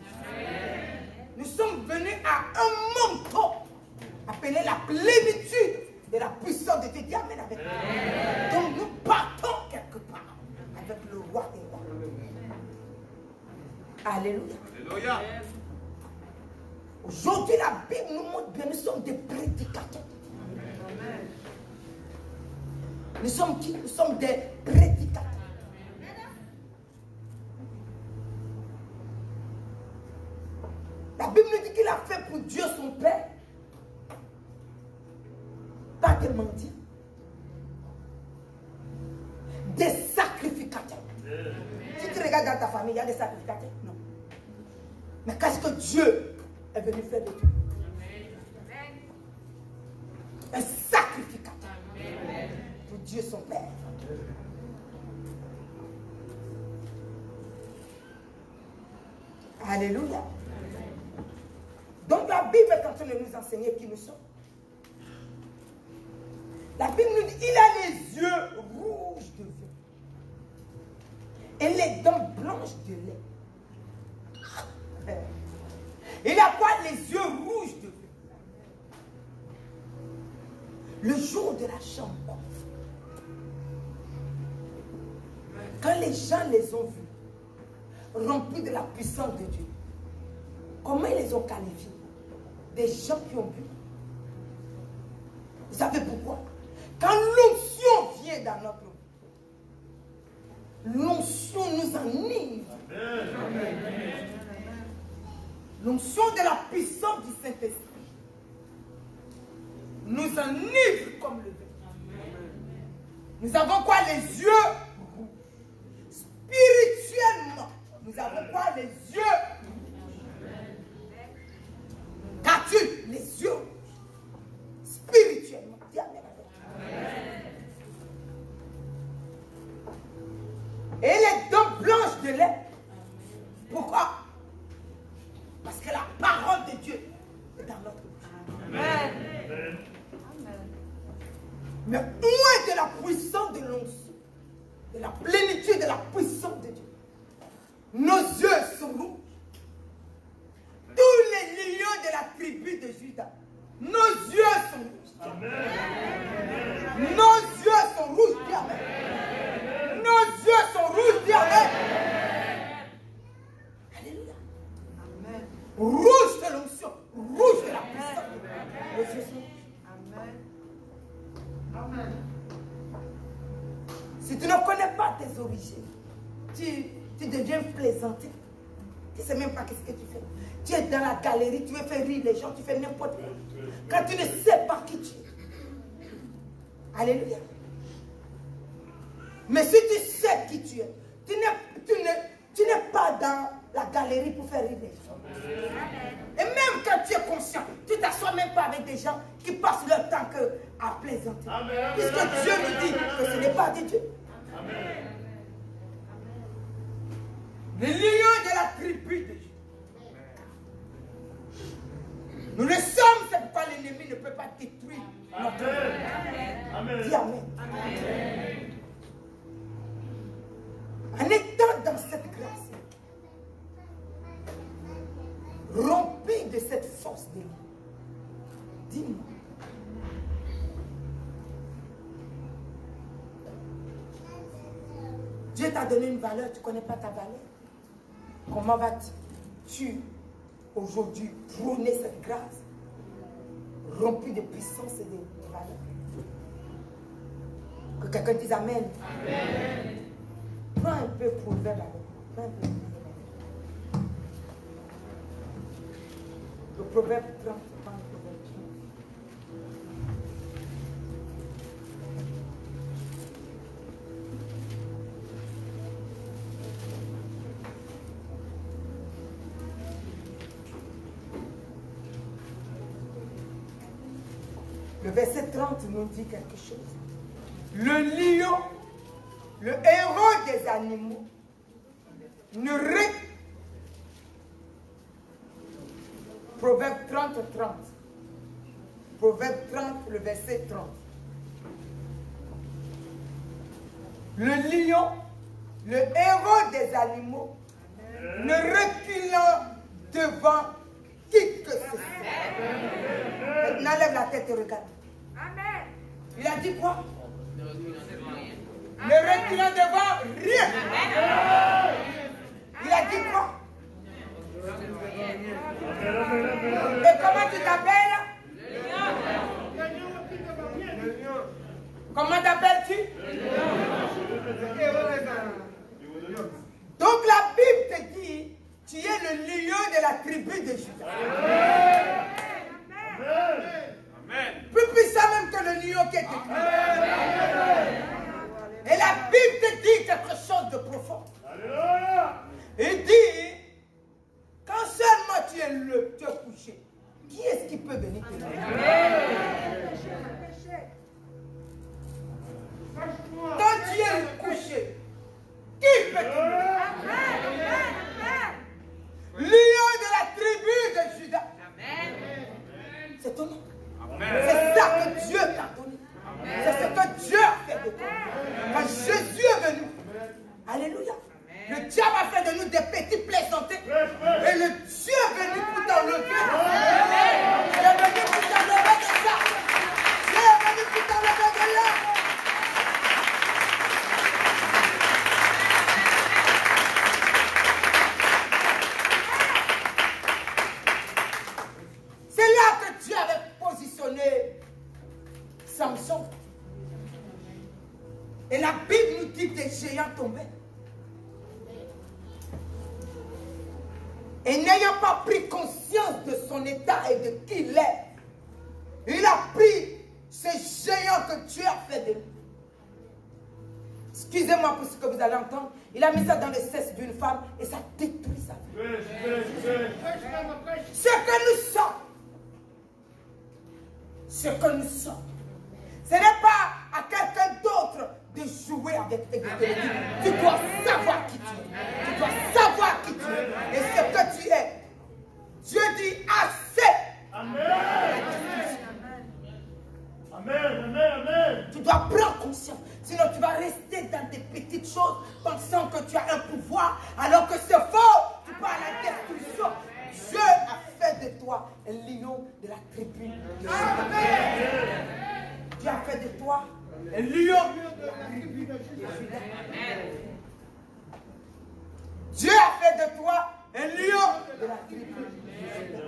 Speaker 2: Nous sommes venus à un manteau appelé la plénitude de la puissance de Dieu. Dis amen avec nous. Donc nous partons quelque part avec le roi des rois. Alléluia. Alléluia. Aujourd'hui, la Bible nous montre bien, nous sommes des prédicateurs. Nous sommes qui? Nous sommes des prédicateurs. La Bible nous dit qu'il a fait pour Dieu son Père. Pas de mentir. Des sacrificateurs. Si tu regardes dans ta famille, il y a des sacrificateurs. Non. Mais qu'est-ce que Dieu est venu faire de toi? Un sacrificateur. Pour Dieu son Père. Alléluia. Donc la Bible est en train de nous enseigner qui nous sommes. La Bible nous dit il a les yeux rouges de vin et les dents blanches de lait. Il a quoi? Les yeux rouges de vin. Le jour de la chambre, quand les gens les ont vus, remplis de la puissance de Dieu, comment ils les ont qualifiés? Des gens qui ont bu. Vous savez pourquoi? Quand l'onction vient dans notre vie, l'onction nous enivre. L'onction de la puissance du Saint-Esprit nous enivre comme le vin. Nous avons quoi? Les yeux rouges. Spirituellement, nous avons quoi? Les yeux rouges. Qu'as-tu? Les yeux rouges. Spirituellement. Dis amen. Et les dents blanches de lait. Pourquoi? Parce que la parole de Dieu est dans notre bouche. Amen. Mais où est de la puissance de l'onction, de la plénitude de la puissance de Dieu? Nos yeux sont rouges. Tous les lions de la tribu de Juda, nos yeux sont rouges. Amen. Nos yeux sont rouges. Dis amen. Nos yeux sont rouges. Dis amen. Alléluia. Amen. Rouge de l'onction, rouge de la puissance. Nos yeux sont rouges. Amen. Si tu ne connais pas tes origines, tu deviens plaisanté. Tu ne sais même pas qu'est-ce que tu fais. Tu es dans la galerie, tu veux faire rire les gens, tu fais n'importe quoi. Quand tu ne sais pas qui tu es. Alléluia. Mais si tu sais qui tu es, tu n'es pas dans la galerie pour faire rire les gens. Et même quand tu es conscient, tu ne t'assois même pas avec des gens qui passent leur temps à plaisanter. Amen. Puisque Dieu nous dit que ce n'est pas de Dieu. Amen. Les lions de la tribu de de cette force de lui. Dis-moi. Dieu t'a donné une valeur, tu ne connais pas ta valeur. Comment vas-tu aujourd'hui prôner cette grâce remplie de puissance et de valeur? Que quelqu'un dise Amen. Amen. Prends un peu pour ouvrir la main. Prends un peu pour ouvrir la main. Le proverbe 30, prends le proverbe 30. Le verset 30 nous dit quelque chose. Le lion, le héros des animaux, ne ré... Proverbe 30, 30. Proverbe 30, le verset 30. Le lion, le héros des animaux, ne reculant devant qui que ce soit. Maintenant, lève la tête et regarde.
Speaker 3: Amen.
Speaker 2: Il a dit quoi? Ne reculant devant rien. Il a dit quoi? Et comment tu t'appelles? Comment t'appelles-tu? Donc la Bible te dit, tu es le lion de la tribu de Juda. Plus puissant même que le lion qui est écrit. Et la Bible te dit quelque chose de profond. Il dit, quand seulement tu es couché, qui est-ce qui peut venir te lever? Quand tu es couché, qui peut te lever? Lion de la tribu de Juda. C'est ton nom. C'est ça que Dieu t'a donné. C'est ce que Dieu a fait de toi. Quand Jésus est venu, alléluia, le diable a fait de nous des petits plaisantés. Et le Dieu est venu pour t'enlever. Il est venu pour t'enlever de ça. Dieu est venu pour t'enlever de là. C'est là que Dieu avait positionné Samson. Et la Bible nous dit que des géants tombaient. Et n'ayant pas pris conscience de son état et de qui il est, il a pris ces géants que Dieu a fait de lui. Excusez-moi pour ce que vous allez entendre. Il a mis ça dans les cesses d'une femme et ça détruit sa vie. Ce que nous sommes, ce que nous sommes, ce n'est pas à quelqu'un d'autre de jouer avec et de te le dire. Tu dois savoir qui tu es. Tu dois savoir qui tu es. Et ce que tu es. Dieu dit assez.
Speaker 4: Amen. Amen. Amen. Amen.
Speaker 2: Tu dois prendre conscience. Sinon tu vas rester dans des petites choses pensant que tu as un pouvoir alors que c'est faux. Tu pars à la destruction. Dieu a fait de toi un lion de la tribu de Juda. Dieu a fait de toi un lion de la tribu de Juda. Dieu a fait de toi un lion de la tribu de Juda.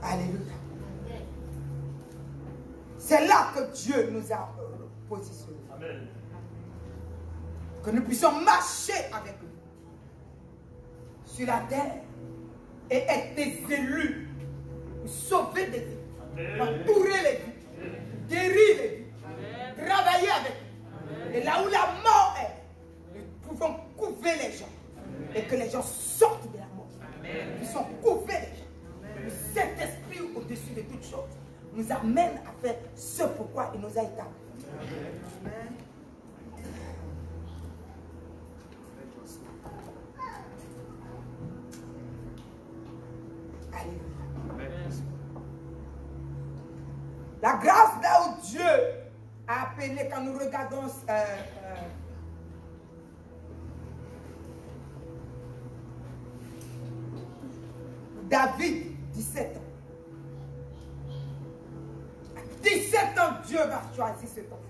Speaker 2: Alléluia. C'est là que Dieu nous a positionnés.
Speaker 4: Amen.
Speaker 2: Que nous puissions marcher avec lui sur la terre et être des élus, sauver des vies, entourer les vies, guérir les vies, travailler avec lui. Et là où la mort est, nous pouvons couver les gens et que les gens sortent de la mort. Nous puissions couver les gens. Le Saint-Esprit au-dessus de toutes choses nous amène à faire ce pourquoi il nous a établis. Amen. La grâce là où Dieu a appelé, quand nous regardons David, 17 ans. À 17 ans, Dieu va choisir cet enfant.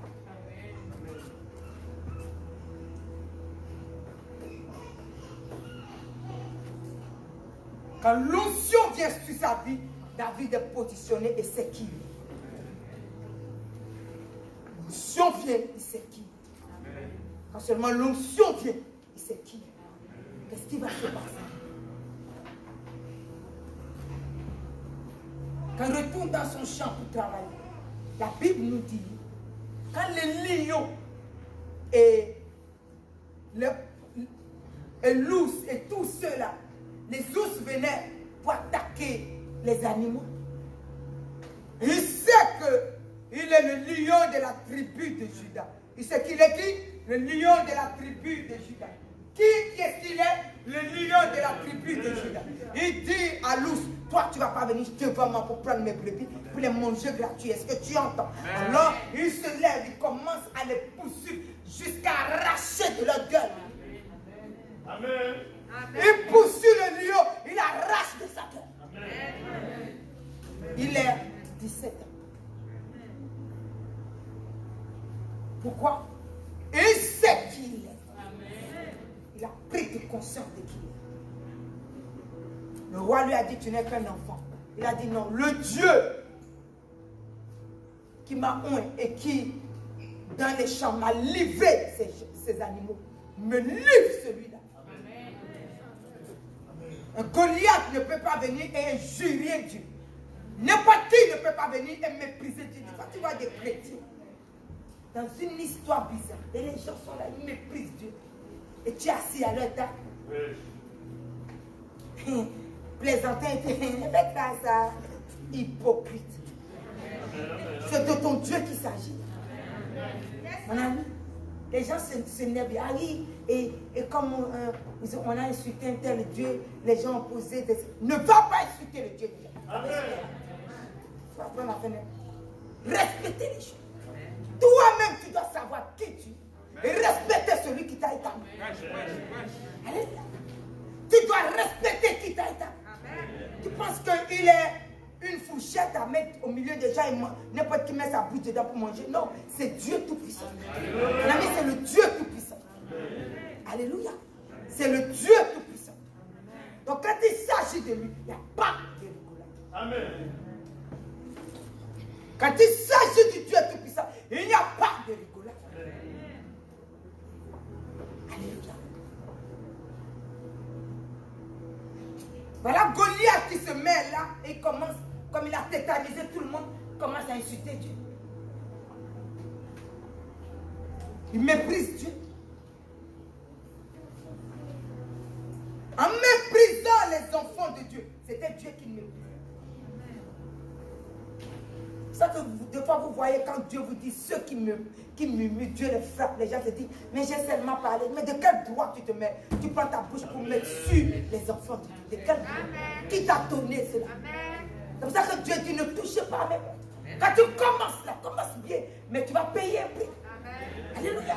Speaker 2: Quand l'onction vient sur sa vie, David est positionné et sait qui il est. L'onction vient, il sait qui. Quand seulement l'onction vient, il sait qui. Qu'est-ce qui va se passer? Quand il retourne dans son champ pour travailler, la Bible nous dit, quand les lions et l'ours et tous ceux-là, les ours venaient pour attaquer les animaux, il sait qu'il est le lion de la tribu de Juda. Il sait qu'il est qui? Le lion de la tribu de Juda. Qui est-ce qu'il est? Le lion de la tribu de Juda. Il dit à l'ours, toi tu ne vas pas venir devant moi pour prendre mes brebis, pour les manger gratuits. Est-ce que tu entends? Alors il se lève, il commence à les poursuivre jusqu'à arracher de leur gueule.
Speaker 4: Amen.
Speaker 2: Il poursuit le lion, il arrache de sa gueule. Il est 17 ans. Pourquoi? Il sait qui il est. Il a pris de conscience de qui il est. Le roi lui a dit, tu n'es qu'un enfant. Il a dit non, le Dieu qui m'a oint et qui, dans les champs, m'a livré ces animaux, me livre celui-là. Un Goliath ne peut pas venir et injurier Dieu. N'importe qui ne peut pas venir et mépriser Dieu. Quand tu vois des chrétiens dans une histoire bizarre, et les gens sont là, ils méprisent Dieu. Et tu es assis à leur table. Plaisantin, ne fais pas ça. Hypocrite. C'est de ton Dieu qu'il s'agit. Mon ami, les gens s'énervent. Ah oui, et comme on a insulté un tel Dieu, les gens ont posé des... Ne va pas insulter le Dieu de Dieu. Respecter les choses. Toi-même, tu dois savoir qui tu es. Et respecter celui qui t'a établi. Alléluia. Tu dois respecter qui t'a établi. Tu penses qu'il est une fourchette à mettre au milieu des gens et n'importe qui met sa bouche dedans pour manger. Non, c'est Dieu Tout-Puissant. Mon ami, c'est le Dieu Tout-Puissant. Alléluia. C'est le Dieu Tout-Puissant. Donc quand il s'agit de lui, il n'y a pas de rigolade.
Speaker 4: Amen.
Speaker 2: Quand il s'agit du Dieu Tout-Puissant, il n'y a pas de rigolade. Alléluia. Voilà Goliath qui se met là et commence, comme il a tétanisé tout le monde, commence à insulter Dieu. Il méprise Dieu. En méprisant les enfants de Dieu, c'était Dieu qui méprisait. C'est ça que des fois vous voyez quand Dieu vous dit ceux qui murmurent, Dieu les frappe, les gens se disent, mais j'ai seulement parlé. Mais de quel droit tu te mets? Tu prends ta bouche pour mettre sur les enfants de Dieu. De quel droit? Qui t'a donné cela? C'est pour ça que Dieu dit, ne touchez pas à mes mots. Quand tu commences là, commence bien, mais tu vas payer un prix. Alléluia.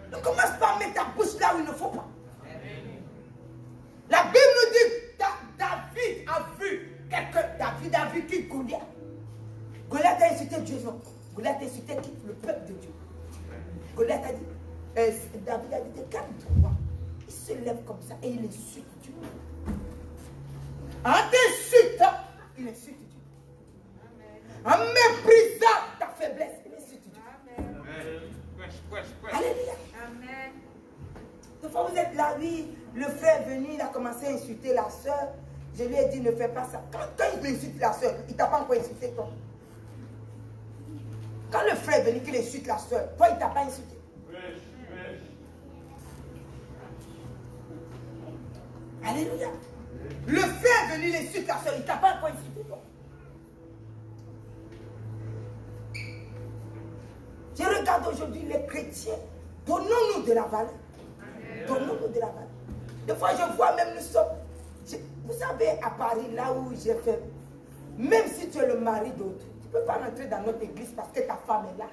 Speaker 2: Ne commence pas à mettre ta bouche là où il ne faut pas. La Bible nous dit, David a vu quelqu'un, David a vu qui Goliath. Goliath a insulté Dieu, non. Goliath a insulté qui? Le peuple de Dieu. Goliath a dit, David a dit, de quel droit? Il se lève comme ça et il insulte Dieu. En t'insultant, il insulte Dieu. En méprisant ta faiblesse, il insulte Dieu. Alléluia. Des fois vous êtes là, oui, le frère est venu, il a commencé à insulter la soeur. Je lui ai dit, ne fais pas ça. Quand il insulte la soeur, il ne t'a pas encore insulté toi. Quand le frère est venu, qu'il insulte la soeur, toi, il ne t'a pas insulté. Alléluia. Le frère est venu, il insulte la soeur, il ne t'a pas encore insulté toi. Je regarde aujourd'hui les chrétiens. Donnons-nous de la valeur. Donnons-nous de la valeur. Des fois, je vois même nous sommes. Vous savez, à Paris, là où j'ai fait, même si tu es le mari d'autre, tu ne peux pas rentrer dans notre église parce que ta femme est là.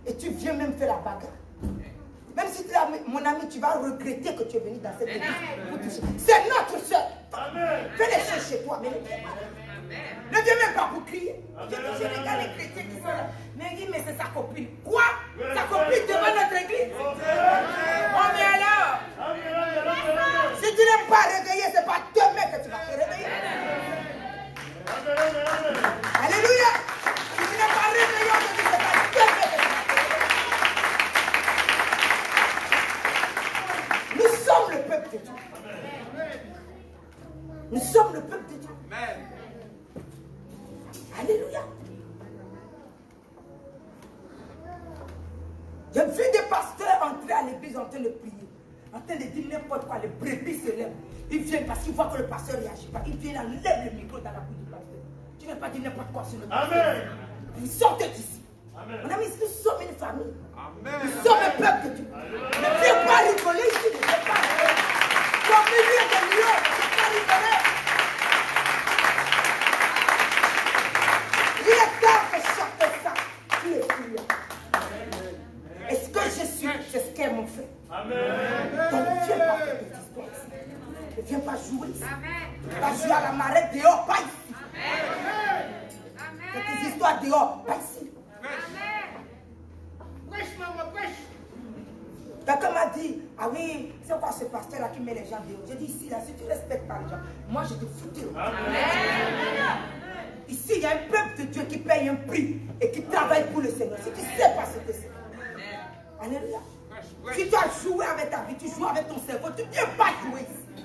Speaker 2: Et tu viens même faire la bagarre. Même si tu es mon ami, tu vas regretter que tu es venu dans cette église pour toucher. C'est notre soeur. Fais les choses chez toi, mais ne viens pas. Ne viens même pas pour crier. Je regarde les chrétiens qui sont là. Mais il dit, mais c'est sa copine. Quoi? Sa copine devant notre église? Oh, mais alors? Si tu n'es pas réveillé, ce n'est pas demain que tu vas te réveiller. Alléluia. Si tu n'es pas réveillé, ce n'est pas demain que tu vas te réveiller. Nous sommes le peuple de Dieu. Nous sommes le peuple de Dieu. Alléluia. J'ai vu des pasteurs entrer à l'église en train de prier, en train de dire n'importe quoi, les brebis se lèvent. Ils viennent parce qu'ils voient que le pasteur ne réagit pas. Ils viennent, enlèvent le micro dans la bouche du pasteur. Tu ne veux pas dire n'importe quoi sur le pasteur.
Speaker 4: Amen.
Speaker 2: Ils sortent d'ici.
Speaker 4: Amen.
Speaker 2: Mon ami, nous sommes une famille.
Speaker 5: Amen.
Speaker 2: Nous sommes un peuple de Dieu. Ne viens pas rigoler ici, ne viens pas rigoler. Au milieu des lions, ne viens pas rigoler. Il est temps que sorte ça. Tu es fou. Et ce que je suis, c'est ce qu'elles m'ont fait.
Speaker 4: Amen.
Speaker 2: Donc ne viens pas faire des histoires ici. Ne viens pas jouer ici. Pas jouer à la marée dehors, pas ici. Fais tes histoires dehors, pas ici. Quelqu'un m'a dit, ah oui, c'est quoi ce pasteur-là qui met les gens dehors? J'ai dit, ici, là, si tu ne respectes pas les gens, moi je te fous dehors. Ici, il y a un peuple de Dieu qui paye un prix et qui travaille pour le Seigneur. Si tu ne sais pas ce que c'est. Alléluia. Si tu as joué avec ta vie, tu joues avec ton cerveau, tu ne viens pas jouer ici.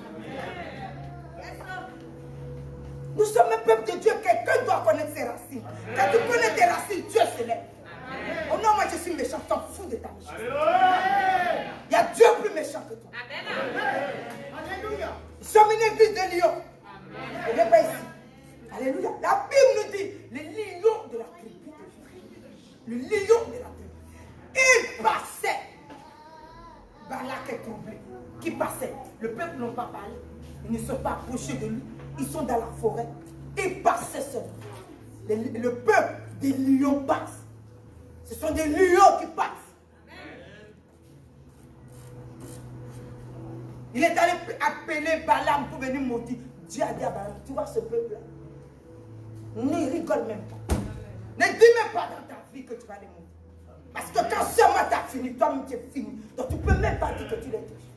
Speaker 2: Nous sommes un peuple de Dieu, quelqu'un doit connaître ses racines. Quand tu connais tes racines, Dieu se lève. Oh non, moi je suis méchant, t'en fous de ta méchance. Il y a Dieu plus méchant que toi. Alléluia. Nous sommes une église de lions. Il n'est pas ici. Alléluia. La Bible nous dit, les lions de la tribu de Juda. Le lion de la tribu. Il passait. Balak est troublé. Qui passait? Le peuple n'ont pas parlé. Ils ne sont pas approchés de lui. Ils sont dans la forêt. Ils passaient seulement. Le peuple des lions passe. Ce sont des lions qui passent. Il est allé appeler Balaam pour venir maudire. Dieu a dit à Balaam, tu vois ce peuple-là, ne rigole même pas. Ne dis même pas dans ta vie que tu vas les maudire. Parce que quand seulement tu as fini, toi-même tu es fini. Donc tu ne peux même pas dire que tu les touches.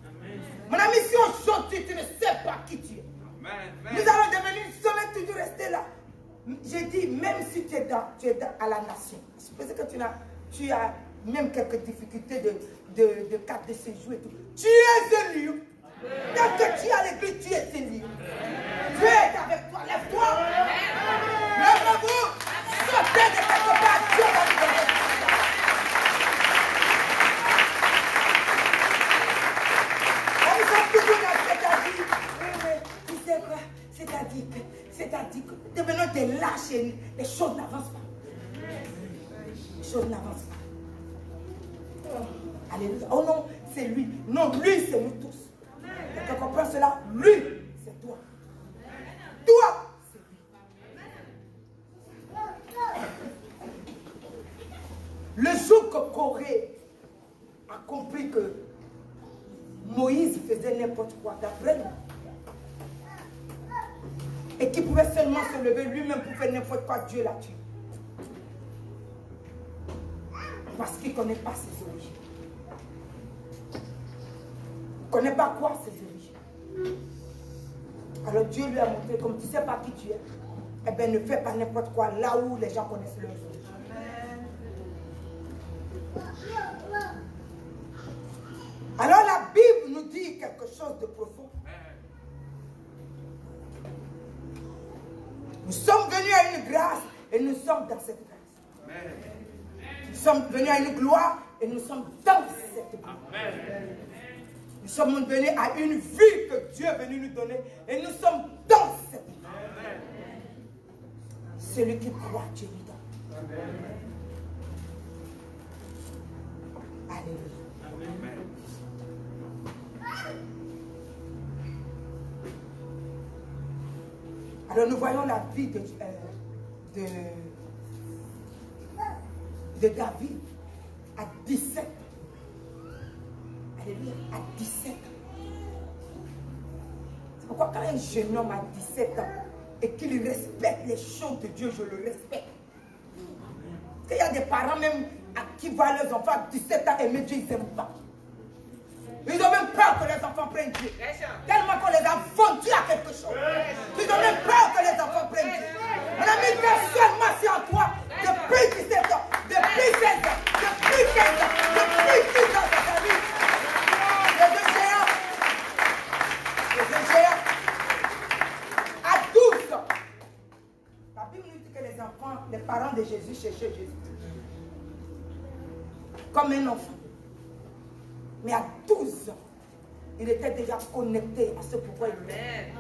Speaker 2: Mon ami, si aujourd'hui tu ne sais pas qui tu es, nous allons devenir seuls, toujours rester là. J'ai dit, même si tu es à la nation, je suppose que tu as même quelques difficultés de carte de séjour et tout. Tu es un lion. Tant que tu es à l'église, tu es un lion. Dieu est avec toi, lève-toi. Lève-vous. Sortez de quelque part, Dieu va vous donner. Ils sont toujours dans cette vie. Mais tu sais quoi? C'est-à-dire que devenons des lâches et les choses n'avancent pas. Les choses n'avancent pas. Alléluia. Oh non, c'est lui. Non, lui, c'est nous tous. Tu comprends cela? Lui, c'est toi. Toi, c'est lui. Le jour que Corée a compris que Moïse faisait n'importe quoi d'après lui, et qui pouvait seulement se lever lui-même pour faire n'importe quoi, Dieu l'a tué. Parce qu'il ne connaît pas ses origines. Il ne connaît pas quoi ses origines. Alors Dieu lui a montré, comme tu ne sais pas qui tu es, eh bien ne fais pas n'importe quoi là où les gens connaissent leurs origines. Alors la Bible nous dit quelque chose de profond. Nous sommes venus à une grâce et nous sommes dans cette grâce. Nous sommes venus à une gloire et nous sommes dans cette gloire. Nous sommes venus à une vie que Dieu est venu nous donner et nous sommes dans cette vie. Celui qui croit, Dieu lui donne. Alléluia. Alors nous voyons la vie de David à 17 ans. Alléluia, à 17 ans. C'est pourquoi fois, quand un jeune homme a 17 ans et qu'il respecte les choses de Dieu, je le respecte. Il y a des parents même à qui voient leurs enfants à 17 ans aimer Dieu, ils n'aiment pas. Ils ont même peur que les enfants prennent Dieu. Tellement qu'on les a vendus à quelque chose. Ils ont même peur que les enfants prennent Dieu. Mon ami, fais seulement si en toi, depuis 17 ans, depuis 16 ans, depuis 15 ans, depuis 10 ans dans ta vie. Les deux géants. À 12 ans. La Bible nous dit que les enfants, les parents de Jésus cherchaient Jésus. Comme un enfant. Mais à 12 ans, il était déjà connecté à ce pourquoi il est.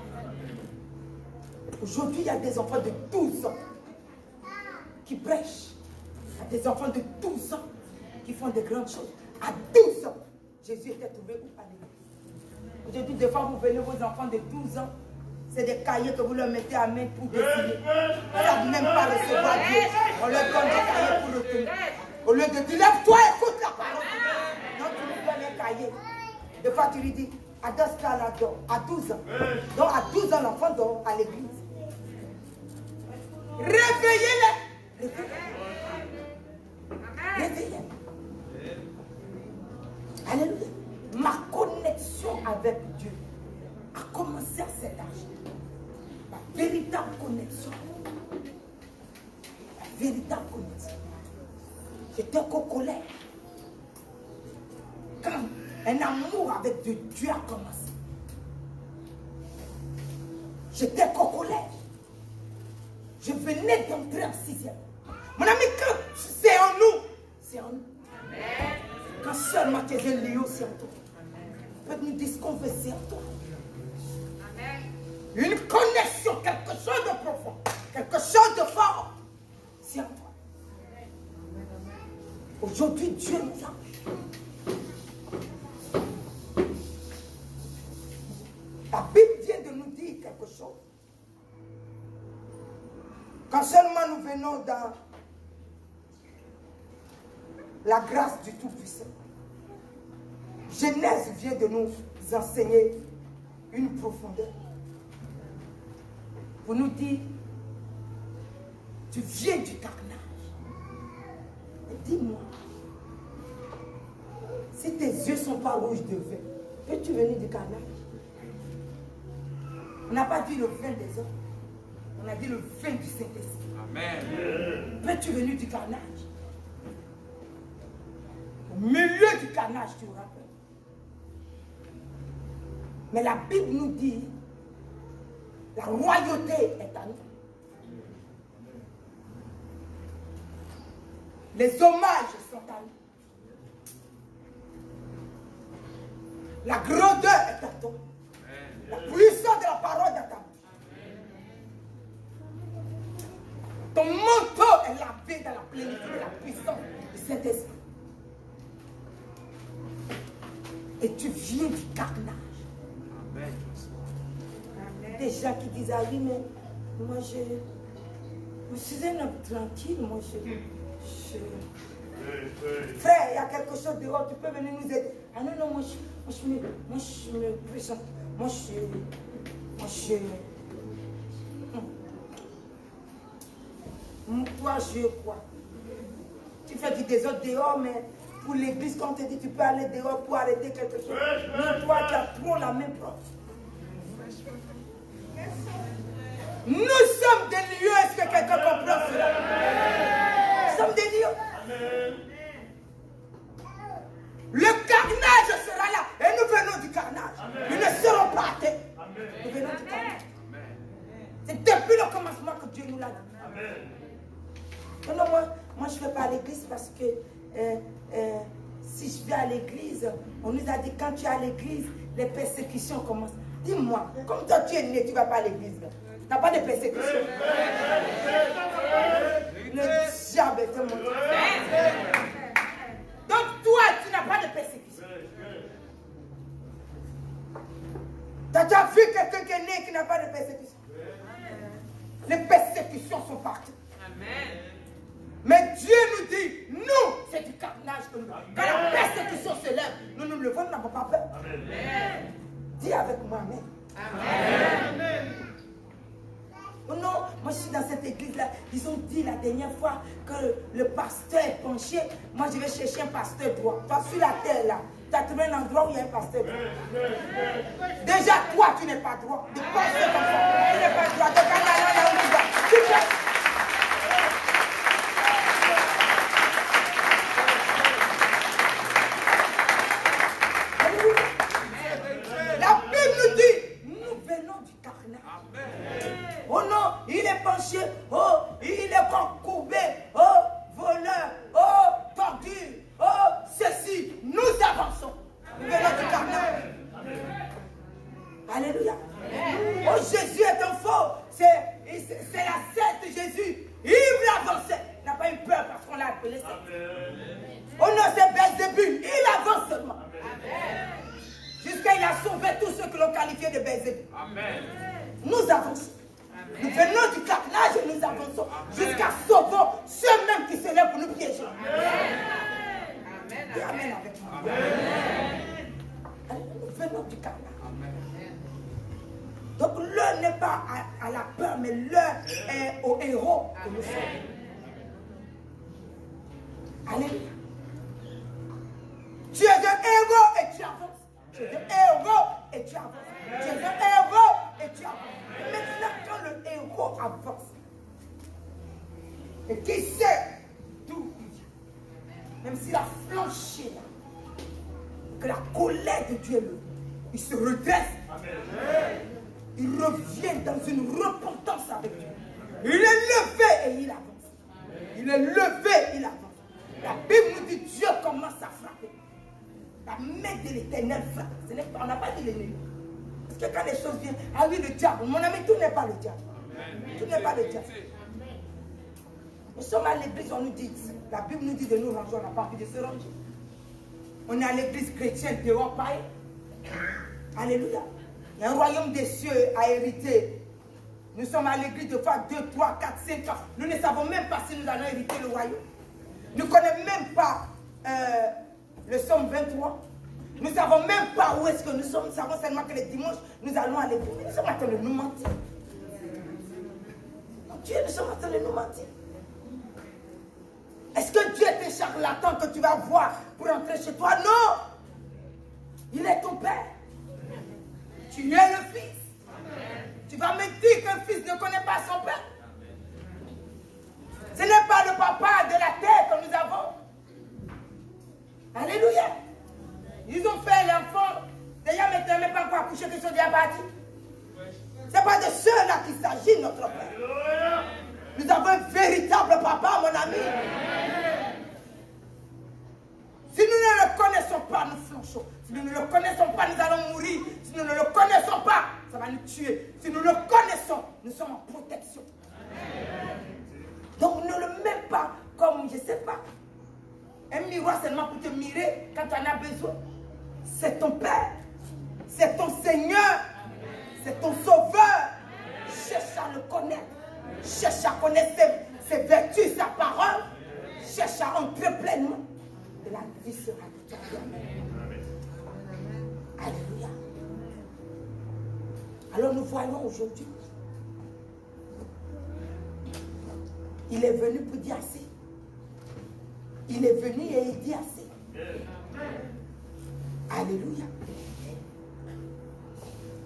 Speaker 2: Aujourd'hui, il y a des enfants de 12 ans qui prêchent. Il y a des enfants de 12 ans qui font de grandes choses. À 12 ans, Jésus était trouvé où à l'église. Aujourd'hui, des fois, vous venez vos enfants de 12 ans, c'est des cahiers que vous leur mettez à main pour dessiner. Ils ne savent même pas recevoir Dieu. On leur donne des cahiers pour retenir. Au lieu de dire, lève-toi, écoute la parole. Donc, tu lui donnes un cahier. Des fois, tu lui dis, adosse-toi là-dedans, à 12 ans. Donc, à 12 ans, l'enfant dort à l'église. Réveillez-les. Réveillez-les. Alléluia. Ma connexion avec Dieu a commencé à cet âge. Ma véritable connexion. La véritable connexion. J'étais qu'au collège. Quand un amour avec Dieu a commencé. J'étais qu'au collège. Je venais d'entrer en 6e. Mon ami, quand c'est en nous, c'est en nous. Quand seulement tu es un lion, c'est en toi. Peut nous dire ce qu'on veut, c'est en toi. Une connexion, quelque chose de profond, quelque chose de fort, c'est en toi. Aujourd'hui, Dieu nous a. La Bible vient de nous dire quelque chose. Quand seulement nous venons dans la grâce du Tout-Puissant, Genèse vient de nous enseigner une profondeur. Pour nous dire, tu viens du carnage. Et dis-moi, si tes yeux ne sont pas rouges de vin, peux-tu venir du carnage? On n'a pas dit le vin des hommes. On a dit le vin du Saint-Esprit. Amen. Peux-tu venir du carnage? Au milieu du carnage, tu auras peur. Mais la Bible nous dit, la royauté est à nous. Les hommages sont à nous. La grandeur est à toi. La puissance de la parole est à ta bouche. Ton manteau est lavé dans la plénitude de la puissance du Saint-Esprit. Et tu viens du carnage. Amen. Des gens qui disent, ah oui, mais moi je suis un homme tranquille, moi Frère, il y a quelque chose dehors, tu peux venir nous aider. Ah non, non, moi je me présente. Moi toi, je crois. Tu fais du désordre dehors, mais pour l'église, quand on te dit tu peux aller dehors pour arrêter quelque chose. Mais toi, tu as trop la main propre. Nous sommes des lieux, est-ce que quelqu'un comprend cela? Nous sommes des lieux. Le carnage sera là. Et nous venons du carnage. Nous ne serons pas athées. Nous venons du carnage. C'est depuis le commencement que Dieu nous l'a dit. Non, moi je ne vais pas à l'église parce que si je vais à l'église, on nous a dit quand tu es à l'église, les persécutions commencent. Dis-moi, comme toi tu es né, tu ne vas pas à l'église. Tu n'as pas de persécution. Le diable est mon Dieu. Donc toi, tu n'as pas de persécution. Tu as déjà vu quelqu'un qui est né qui n'a pas de persécution? Les persécutions sont partout. Amen. Mais Dieu nous dit, nous, c'est du carnage que nous. Quand la persécution se lève, nous nous levons, nous n'avons pas peur. Amen. Dis avec moi, amen. Amen. Ils ont dit la dernière fois que le pasteur est penché. Moi, je vais chercher un pasteur droit. Toi, sur la terre, là, tu as trouvé un endroit où il y a un pasteur droit. Déjà, toi, tu n'es pas droit. De penser comme ça, tu n'es pas droit. De regarder là où tu vas. Tu fais. La Bible nous dit, nous venons du carnage. Oh non, il est penché, oh, il est courbé, oh, voleur, oh, tordu, oh, ceci. Nous avançons. Nous venons du carnage. Alléluia. Oh, Jésus est un faux. C'est la secte de Jésus. Il veut avancer. Il n'a pas eu peur parce qu'on l'a appelé ça. Oh non, c'est Belzébul. Il avance seulement. Jusqu'à il a sauvé tous ceux qui l'ont qualifié de Belzébul. Nous avançons. Nous venons du carnage et nous avançons jusqu'à sauver ceux-mêmes qui se lèvent pour nous piéger. Amen. Amen avec moi. Nous venons du carnage. Donc l'heure n'est pas à la peur, mais l'heure est au héros que nous sommes. Alléluia. Tu es un héros et tu avances. Tu es un héros et tu avances. Tu es un héros et tu avances. Maintenant, quand le héros avance, et qui sait d'où il vient, même s'il a flanché là, que la colère de Dieu est levée, il se redresse. Il revient dans une repentance avec Dieu. Il est levé et il avance. Il est levé et il avance. La Bible nous dit Dieu commence à frapper. La main de l'Éternel frappe. On n'a pas dit l'ennemi. Parce que quand les choses viennent, ah oui, le diable, mon ami, tout n'est pas le diable. Tout n'est pas le diable. Nous sommes à l'église, on nous dit, la Bible nous dit de nous ranger, on n'a pas envie de se ranger. On est à l'église chrétienne, dehors, païen. Alléluia. Il y a un royaume des cieux à hériter. Nous sommes à l'église de fois 2, 3, 4, 5 ans. Nous ne savons même pas si nous allons hériter le royaume. Nous ne connaissons même pas le Somme 23. Nous ne savons même pas où est-ce que nous sommes. Nous savons seulement que les dimanches, nous allons à l'église. Nous sommes en train de nous mentir. Mon Dieu, nous sommes en train de nous mentir. Est-ce que Dieu est un charlatan que tu vas voir pour entrer chez toi? Non! Il est ton Père. Tu es le Fils. Tu vas me dire qu'un fils ne connaît pas son Père. Ce n'est pas le papa de la terre que nous avons. Alléluia. Ils ont fait l'enfant. D'ailleurs, maintenant, même pas encore accouché, qu'ils sont déjà partis. Ce n'est pas de ceux-là qu'il s'agit, notre Père. Nous avons un véritable papa, mon ami. Si nous ne le connaissons pas, nous flanchons. Si nous ne le connaissons pas, nous allons mourir. Si nous ne le connaissons pas, ça va nous tuer. Si nous le connaissons, nous sommes en protection. Donc ne le mets pas comme, je ne sais pas, un miroir seulement pour te mirer quand tu en as besoin. C'est ton Père. C'est ton Seigneur. C'est ton Sauveur. Cherche à le connaître. Cherche à connaître ses vertus, sa parole. Cherche à entrer pleinement. Et la vie sera de toi. Alléluia. Alors nous voyons aujourd'hui, il est venu pour dire assez. Il est venu et il dit assez. Alléluia.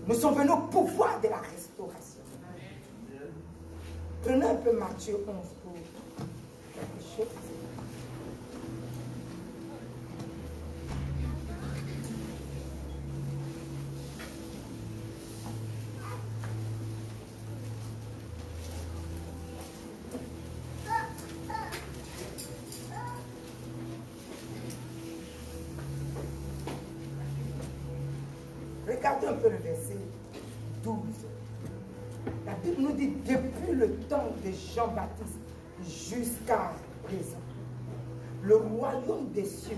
Speaker 2: Nous sommes venus au pouvoir de la restauration. Prenez un peu Matthieu 11 pour quelque chose. Regardez un peu le verset 12. La Bible nous dit depuis le temps de Jean-Baptiste jusqu'à présent, le royaume des cieux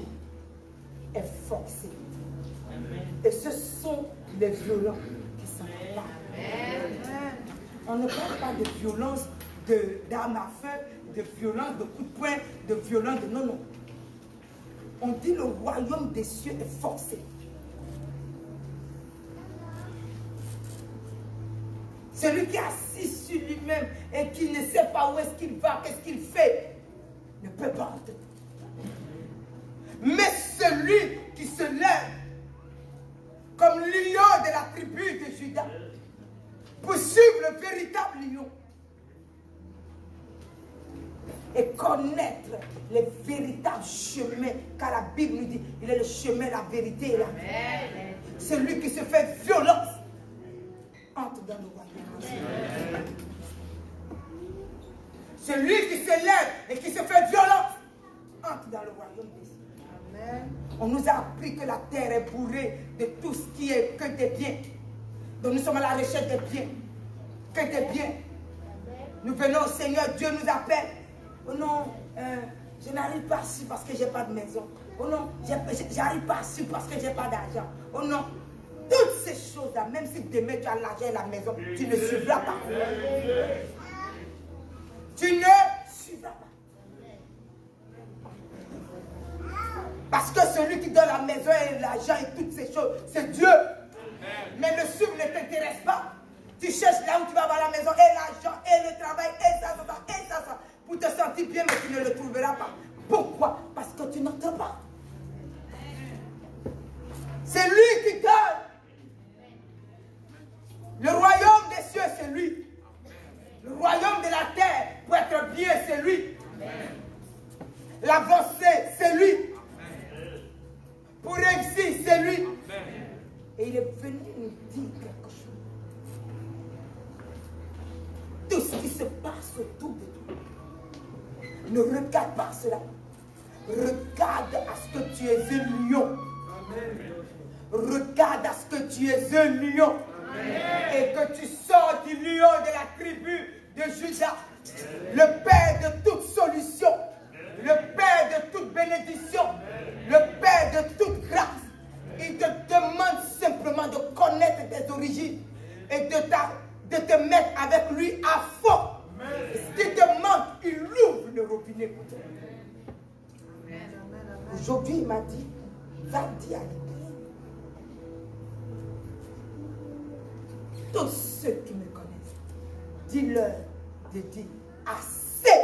Speaker 2: est forcé. Et ce sont les violents qui s'en parlent. On ne parle pas de violence d'armes à feu, de violence de coups de poing, de violence de... Non, non. On dit le royaume des cieux est forcé. Celui qui est assis sur lui-même et qui ne sait pas où est-ce qu'il va, qu'est-ce qu'il fait, ne peut pas entrer. Mais celui qui se lève comme lion de la tribu de Juda pour suivre le véritable lion et connaître les véritables chemins, car la Bible nous dit il est le chemin, la vérité et la vie. Celui qui se fait violence entre dans le royaume. Celui qui se lève et qui se fait violence entre dans le royaume des cieux. Amen. On nous a appris que la terre est bourrée de tout ce qui est que des biens. Donc nous sommes à la recherche des biens. Que des biens. Nous venons au Seigneur, Dieu nous appelle. Oh non, je n'arrive pas ici parce que je n'ai pas de maison. Oh non, j'arrive pas ici parce que je n'ai pas d'argent. Oh non, toutes ces choses-là, même si demain tu as l'argent et la maison, tu ne suivras pas. Tu ne suivras pas. Parce que celui qui donne la maison et l'argent et toutes ces choses, c'est Dieu. Mais le suivre ne t'intéresse pas. Tu cherches là où tu vas avoir la maison et l'argent et le travail et ça, pour te sentir bien, mais tu ne le trouveras pas. Pourquoi? Parce que tu n'entres pas. C'est lui qui donne. Le royaume des cieux, c'est lui. Le royaume de la terre, pour être bien, c'est lui. L'avancée, c'est lui. Pour réussir, c'est lui. Et il est venu nous dire quelque chose. Tout ce qui se passe autour de toi, ne regarde pas cela. Regarde à ce que tu es un lion. Regarde à ce que tu es un lion. Et que tu sors du lion de la tribu de Juda, le Père de toute solution, le Père de toute bénédiction, le Père de toute grâce. Il te demande simplement de connaître tes origines et de te mettre avec lui à fond. Ce qu'il te demande, il ouvre le robinet pour toi. Aujourd'hui, il m'a dit, va dire à l'église. Tous ceux qui me connaissent, dis-leur de dire assez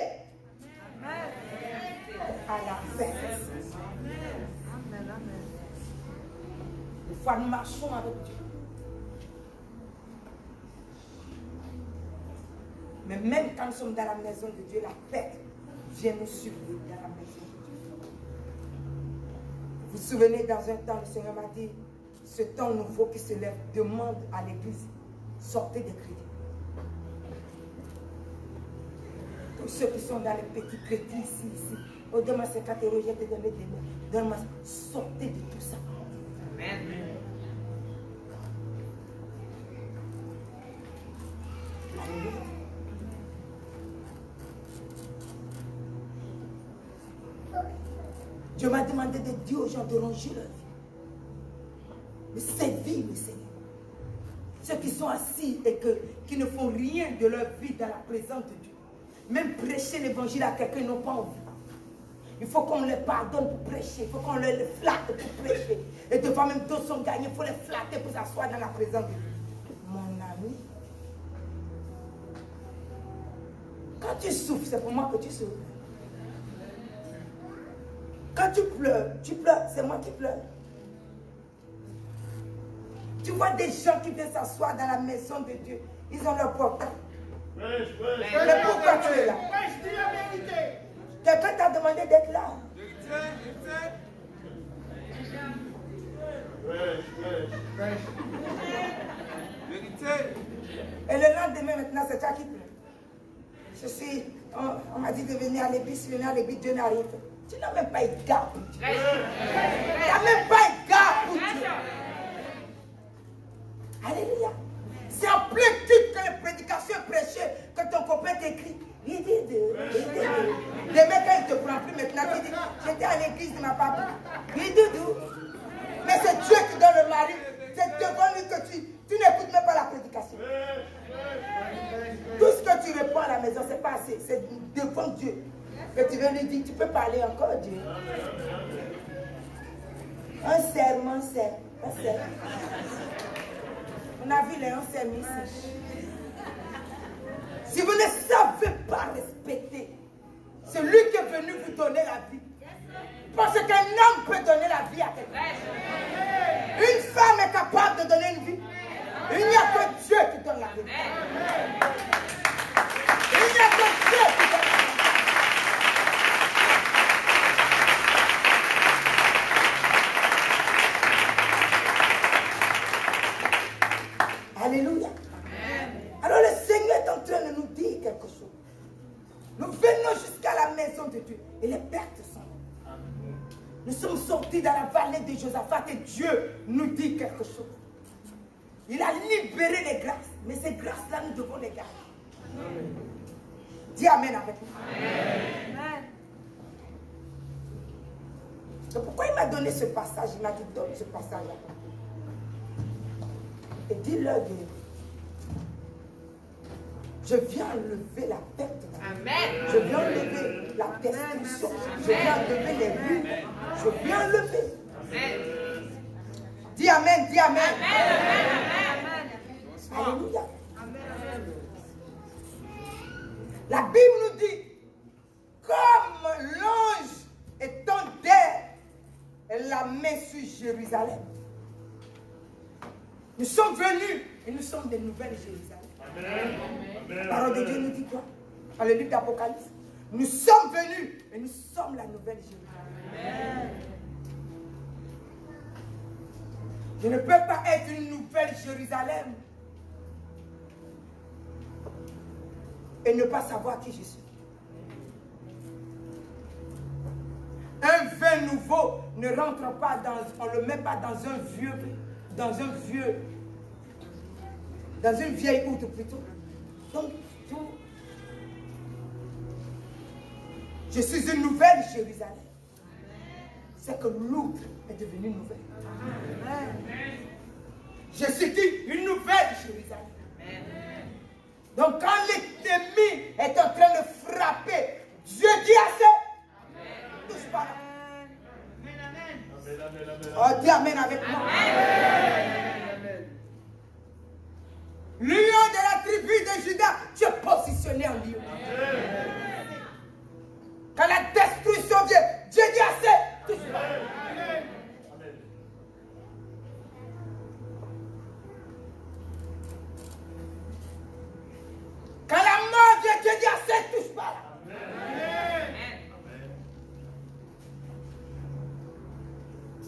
Speaker 2: à la paix. Des fois, nous marchons avec Dieu. Mais même quand nous sommes dans la maison de Dieu, la paix vient nous suivre dans la maison de Dieu. Vous vous souvenez, dans un temps, le Seigneur m'a dit, ce temps nouveau qui se lève demande à l'église, sortez des crédits. Tous ceux qui sont dans les petits crédits ici. Oh, donne-moi 50 €, je te donne des mots. Donne-moi, sortez de tout ça. Amen. Alléluia. Dieu m'a demandé de dire aux gens de ranger leur vie, de servir le Seigneur. Ceux qui sont assis et qui ne font rien de leur vie dans la présence de Dieu. Même prêcher l'évangile à quelqu'un, ils n'ont pas envie. Il faut qu'on les pardonne pour prêcher. Il faut qu'on les flatte pour prêcher. Et devant même d'autres sont gagnés, il faut les flatter pour s'asseoir dans la présence de Dieu. Mon ami, quand tu souffres, c'est pour moi que tu souffres. Quand tu pleures, c'est moi qui pleure. Tu vois des gens qui viennent s'asseoir dans la maison de Dieu. Ils ont leur portable. Mais pourquoi tu es là? Quelqu'un t'a demandé d'être là. Et le lendemain, maintenant, c'est toi qui pleure. On m'a dit de venir à l'église. Si je venais à l'église, Dieu n'arrive pas. Tu n'as même pas égard pour Dieu. Tu n'as même pas égard pour Dieu. Alléluia. C'est en plein culte que les prédications prêchées, que ton copain t'écrit. Il dit demain quand il ne te prend plus maintenant, il dit, j'étais à l'église de ma papa. Il dit d'où? Mais c'est Dieu qui donne le mari. C'est devant lui que tu n'écoutes même pas la prédication. Tout ce que tu réponds à la maison, c'est pas assez. C'est devant Dieu que tu veux lui dire, tu peux parler encore, Dieu. Un serment, un serment. On a vu les 11 serments ici. Si vous ne savez pas respecter celui qui est venu vous donner la vie, parce qu'un homme peut donner la vie à quelqu'un. Une femme est capable de donner une vie. Il n'y a que Dieu qui donne la vie. Il n'y a que Dieu qui donne la vie. Alléluia. Alors le Seigneur est en train de nous dire quelque chose. Nous venons jusqu'à la maison de Dieu et les pertes sont là. Nous sommes sortis dans la vallée de Josaphat et Dieu nous dit quelque chose. Il a libéré les grâces, mais ces grâces-là, nous devons les garder. Dis Amen avec moi. Amen. Donc pourquoi il m'a donné ce passage? Il m'a dit donne ce passage-là. Et dis-leur, je viens enlever la perte. Amen. Je viens enlever la destruction. Je viens enlever les ruines. Je viens enlever. Amen. Dis Amen, dis Amen. Amen. Alléluia. Amen. La Bible nous dit, comme l'ange étendait la main sur Jérusalem, nous sommes venus et nous sommes des nouvelles Jérusalem. Amen. La parole de Dieu nous dit quoi? Dans le livre d'Apocalypse. Nous sommes venus et nous sommes la nouvelle Jérusalem. Amen. Je ne peux pas être une nouvelle Jérusalem et ne pas savoir qui je suis. Un vin nouveau ne rentre pas dans, on ne le met pas dans une vieille outre plutôt. Donc, je suis une nouvelle Jérusalem. C'est que l'outre est devenue nouvelle. Amen. Je suis dit une nouvelle Jérusalem. Amen. Donc quand l'ennemi est en train de frapper, Dieu dit assez. Touche pas là. Oh, dis Amen avec moi. Amen. Lion de la tribu de Juda, tu es positionné en lion. Amen. Quand la destruction vient, Dieu dit assez. Touche pas. Amen. Quand la mort vient, Dieu dit assez. Touche pas là. Amen.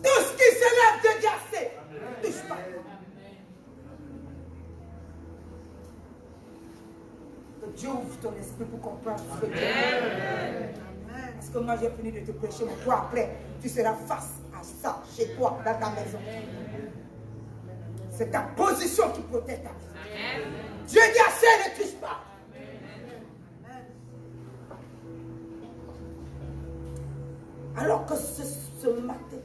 Speaker 2: Tout ce qui s'élève, Dieu dit assez. Touche pas. Que Dieu ouvre ton esprit pour comprendre ce que Dieu dit. Parce que moi j'ai fini de te prêcher, mais toi après, tu seras face à ça chez toi, dans ta maison. C'est ta position qui protège ta maison. Dieu dit assez, ne touche pas. Alors que ce matin,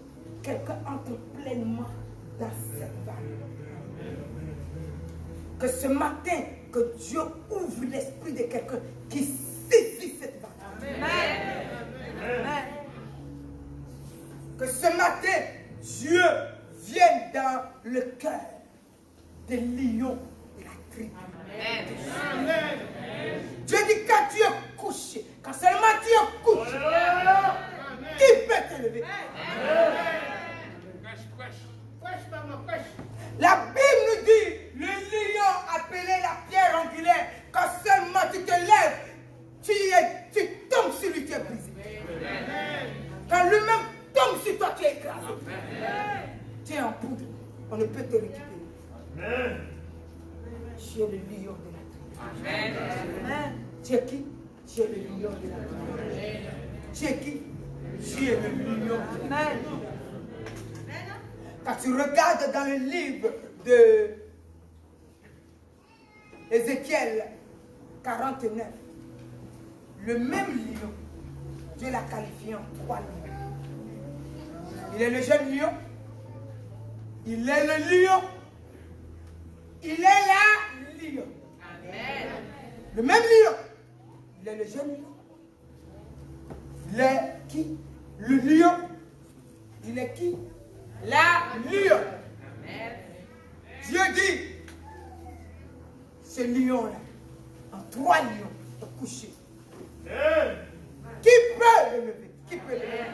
Speaker 2: quelqu'un entre pleinement dans cette vallée. Que ce matin, que Dieu ouvre l'esprit de quelqu'un qui saisit cette vallée. Amen. Amen. Que ce matin, Dieu vienne dans le cœur des lions de la tribu. Amen. Dieu dit quand tu es couché, quand seulement tu es couché, qui peut te lever? La Bible nous dit, le lion appelé la pierre angulaire, quand seulement tu te lèves, tu tombes sur lui, tu es brisé. Quand lui-même tombe sur toi, tu es écrasé. Tu es en poudre, on ne peut te récupérer. Tu es le lion de la tribu. Tu es qui? Tu es le lion de la tribu. Tu es qui? Tu es le lion de la tribu. Quand tu regardes dans le livre de Ézéchiel 49, le même lion, Dieu l'a qualifié en 3 lions. Il est le jeune lion, il est le lion, il est la lion. Amen. Le même lion, il est le jeune lion. Il est qui? Le lion. Il est qui? La lion. Amen. Dieu dit, ce lion-là, en 3 lions couchés.
Speaker 4: Amen.
Speaker 2: Qui peut le lever? Qui peut le lever?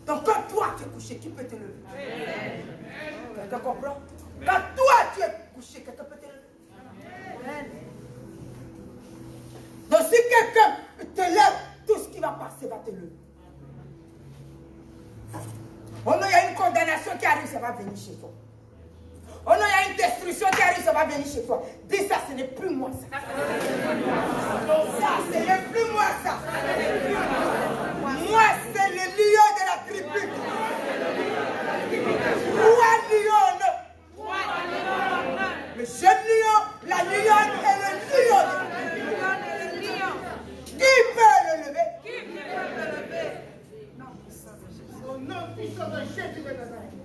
Speaker 2: Donc quand toi tu es couché, qui peut te lever? Quelqu'un comprend? Quand toi tu es couché, quelqu'un peut te lever. Donc si quelqu'un te lève, tout ce qui va passer va te lever. Oh non, il y a une condamnation qui arrive, ça va venir chez toi. Oh non, il y a une destruction qui arrive, ça va venir chez toi. Dis ça, ce n'est plus moi ça. Ça, ce n'est plus moi ça. Moi, c'est le lion de la tribu. Roi lion. Le jeune lion, la lionne et le lion. Qui peut le lever? Au nom puissant de Jésus de Nazareth.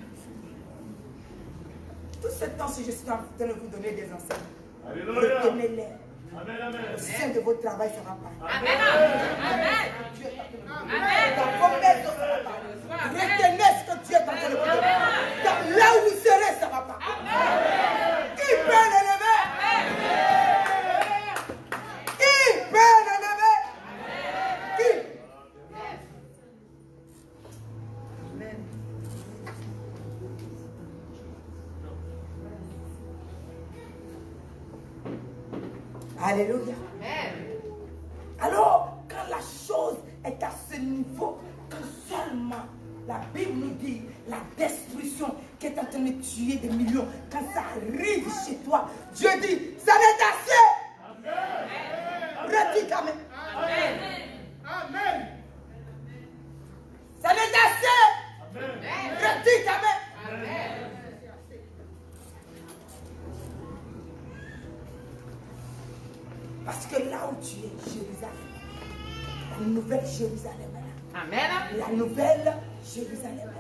Speaker 2: Tout ce temps, si je suis en train de vous donner des enseignements, retenez-les.
Speaker 4: Amen, amen.
Speaker 2: Au sein de votre travail, ça va pas.
Speaker 3: Amen. Amen.
Speaker 2: Dans vos maisons, ça va pas. Retenez ce que Dieu est en train de vous donner. Car là où vous serez, ça va pas. Qui peut le lever? Qui peut le lever? Qui? Amen. Alléluia. Alors, quand la chose est à ce niveau, quand seulement la Bible nous dit la destruction qui est en train de tuer des millions, quand ça arrive chez toi, Dieu dit, ça n'est assez. Retire ta main. Amen. Ça n'est assez. Retire ta main. Parce que là où tu es, Jérusalem, la nouvelle Jérusalem est là.
Speaker 3: Amen.
Speaker 2: La nouvelle Jérusalem est là.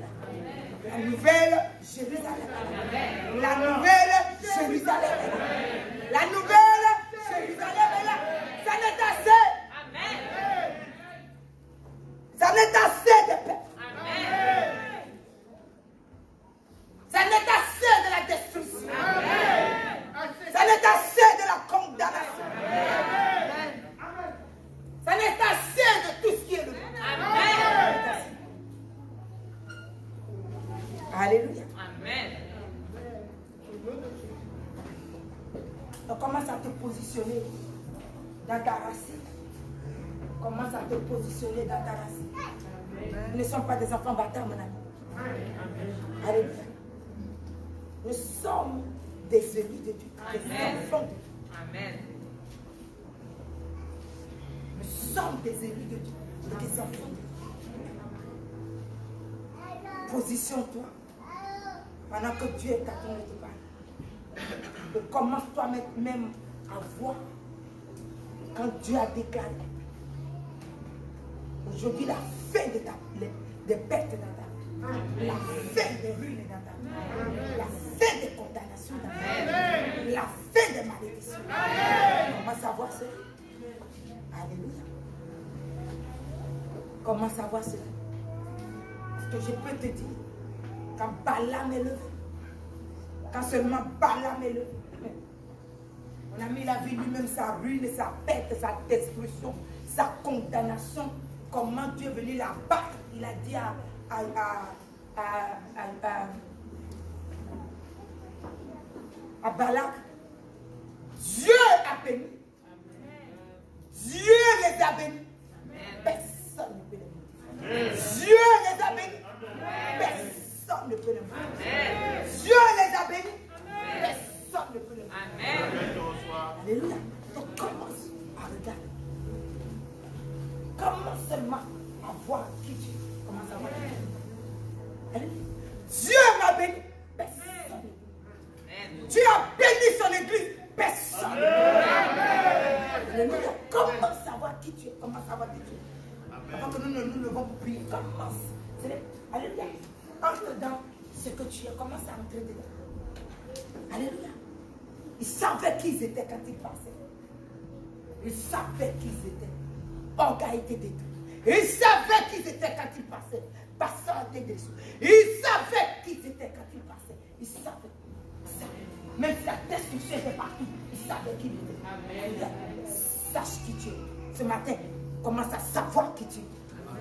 Speaker 2: La nouvelle Jérusalem est là. La nouvelle Jérusalem est là. La nouvelle Jérusalem est là. Ça n'est assez.
Speaker 3: Amen.
Speaker 2: Ça n'est assez de paix.
Speaker 3: Amen.
Speaker 2: Ça n'est assez de la destruction. Ça n'est assez de la condamnation. Ça n'est assez de tout ce qui est de nous. Alléluia.
Speaker 3: Amen.
Speaker 2: Donc commence à te positionner dans ta racine. Commence à te positionner dans ta racine. Nous ne sommes pas des enfants bâtards, mon ami. Alléluia. Nous sommes des élus de Dieu. Des enfants de Dieu.
Speaker 3: Amen.
Speaker 2: Nous sommes des élus de Dieu. Des enfants de Dieu. Positionne-toi. Pendant que Dieu est à ton étoile. Et commence toi-même à voir quand Dieu a déclaré aujourd'hui la fin de des pertes dans ta vie, la fin des ruines dans ta vie, la fin des condamnations dans ta vie, la fin des malédictions. Commence à voir cela. Alléluia. Commence à voir cela. Parce que je peux te dire, quand Balaam est levé, quand seulement Balaam est levé, on a mis la vie lui-même, sa ruine, sa perte, sa destruction, sa condamnation. Comment Dieu est venu la battre. Il a dit à Balak, Dieu a béni. Dieu les a bénis. Personne ne peut les bénir. Dieu les a bénis. Personne ne peut les bénir. Dieu les a bénis. Personne ne peut les bénir. Alléluia. Donc commence à regarder. Commence seulement à voir qui tu es. Commence à voir qui tu es. Alléluia. Dieu m'a béni. Personne ne peut. Dieu a béni son église. Personne ne peut. Alléluia. Commence à voir qui tu es. Commence à voir qui tu es. Avant que nous nous levons pour prier. Commence. Alléluia. Entre dans ce que tu es. Commence à entrer dedans. Alléluia. Ils savaient qui ils étaient quand ils passaient. Ils savaient qui ils étaient. Orga était détruit. Ils savaient qui ils étaient quand ils passaient. Passant était dessous. Ils savaient qui ils étaient quand ils passaient. Ils savaient. Même si la destruction était partout. Ils savais qui il était. Amen. Sache qui tu es. Ce matin, commence à savoir qui tu es.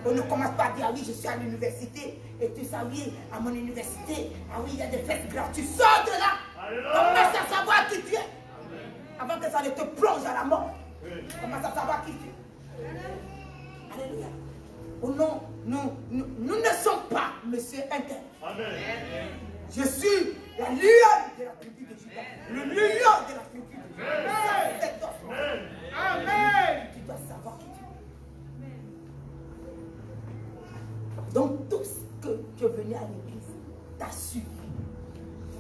Speaker 2: On ne commence pas à dire, ah oui, je suis à l'université, et tu sais, oui, à mon université, ah oui, il y a des fêtes gratuites. Sors de là. Commence à savoir qui tu es. Avant que ça ne te plonge à la mort. Commence à savoir qui tu es. Alléluia. Oh non, nous ne sommes pas monsieur Inter. Amen. Je suis la lionne de la tribu de Juda. Le lion de la tribu de Juda. Amen. Tu dois savoir qui tu es. Donc tout ce que tu es venu à l'église t'a suffi.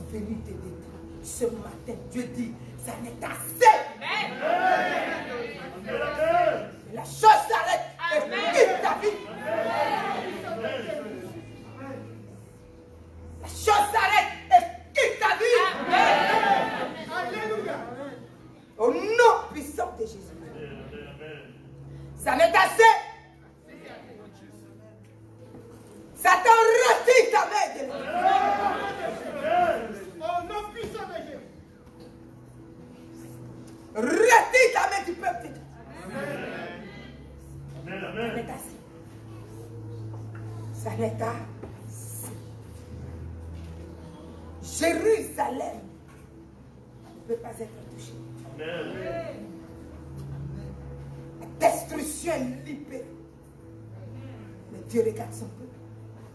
Speaker 2: Tu es venu te détruire. Ce matin, Dieu dit, ça n'est assez. La chose s'arrête et quitte ta vie. La chose s'arrête et quitte ta vie. Alléluia. Au nom puissant de Jésus. Ça n'est assez. Satan retire ta main de au nom puissant de Jésus. Retire ta main du peuple. Ça n'est assez. Ça n'est assez. Jérusalem ne peut pas être touchée. La destruction est libérée. Mais Dieu regarde son peuple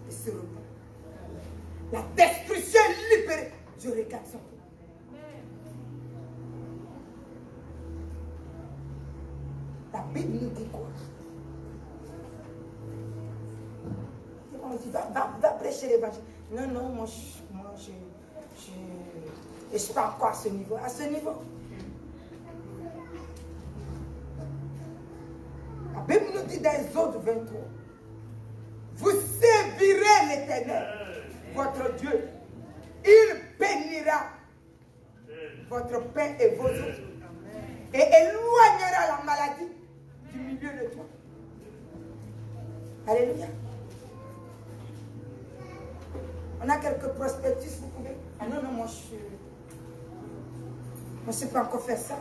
Speaker 2: et se repent. La destruction est libérée. Dieu regarde son peuple. La Bible nous dit quoi? On dit, va prêcher l'évangile. Non, moi je ne suis pas encore à ce niveau. À ce niveau. La Bible nous dit dans Exode 23, vous servirez l'Éternel, votre Dieu. Il bénira votre pain et vos eaux. Et éloignera la maladie du milieu de toi. Alléluia. On a quelques prospectus, vous pouvez. Ah non, moi je ne sais pas encore faire ça.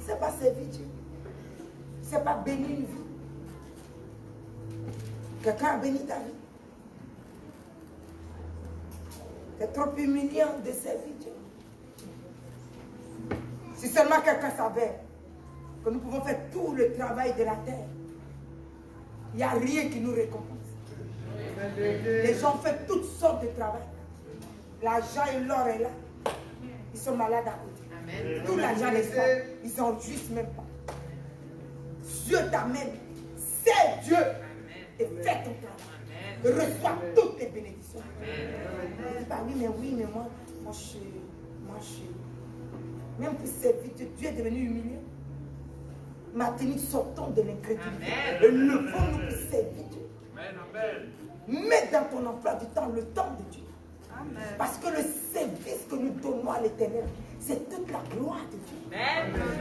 Speaker 2: C'est pas servir Dieu. C'est pas bénir une vie. Quelqu'un a béni ta vie. C'est trop humiliant de servir Dieu. Si seulement quelqu'un savait que nous pouvons faire tout le travail de la terre, il n'y a rien qui nous récompense. Les gens font toutes sortes de travail. L'argent et l'or est là. Ils sont malades à côté. Tout l'argent les hommes, ils n'en jouissent même pas. Dieu t'amène. C'est Dieu. Et fais ton travail. Reçois toutes les bénédictions. Ne dis pas oui, mais moi je même pour servir Dieu, Dieu est devenu humilié. Maintenant, sortons de l'incrédulité. Et levons-nous pour servir Dieu. Mets dans ton emploi du temps le temps de Dieu. Amen. Parce que le service que nous donnons à l'Éternel, c'est toute la gloire de Dieu.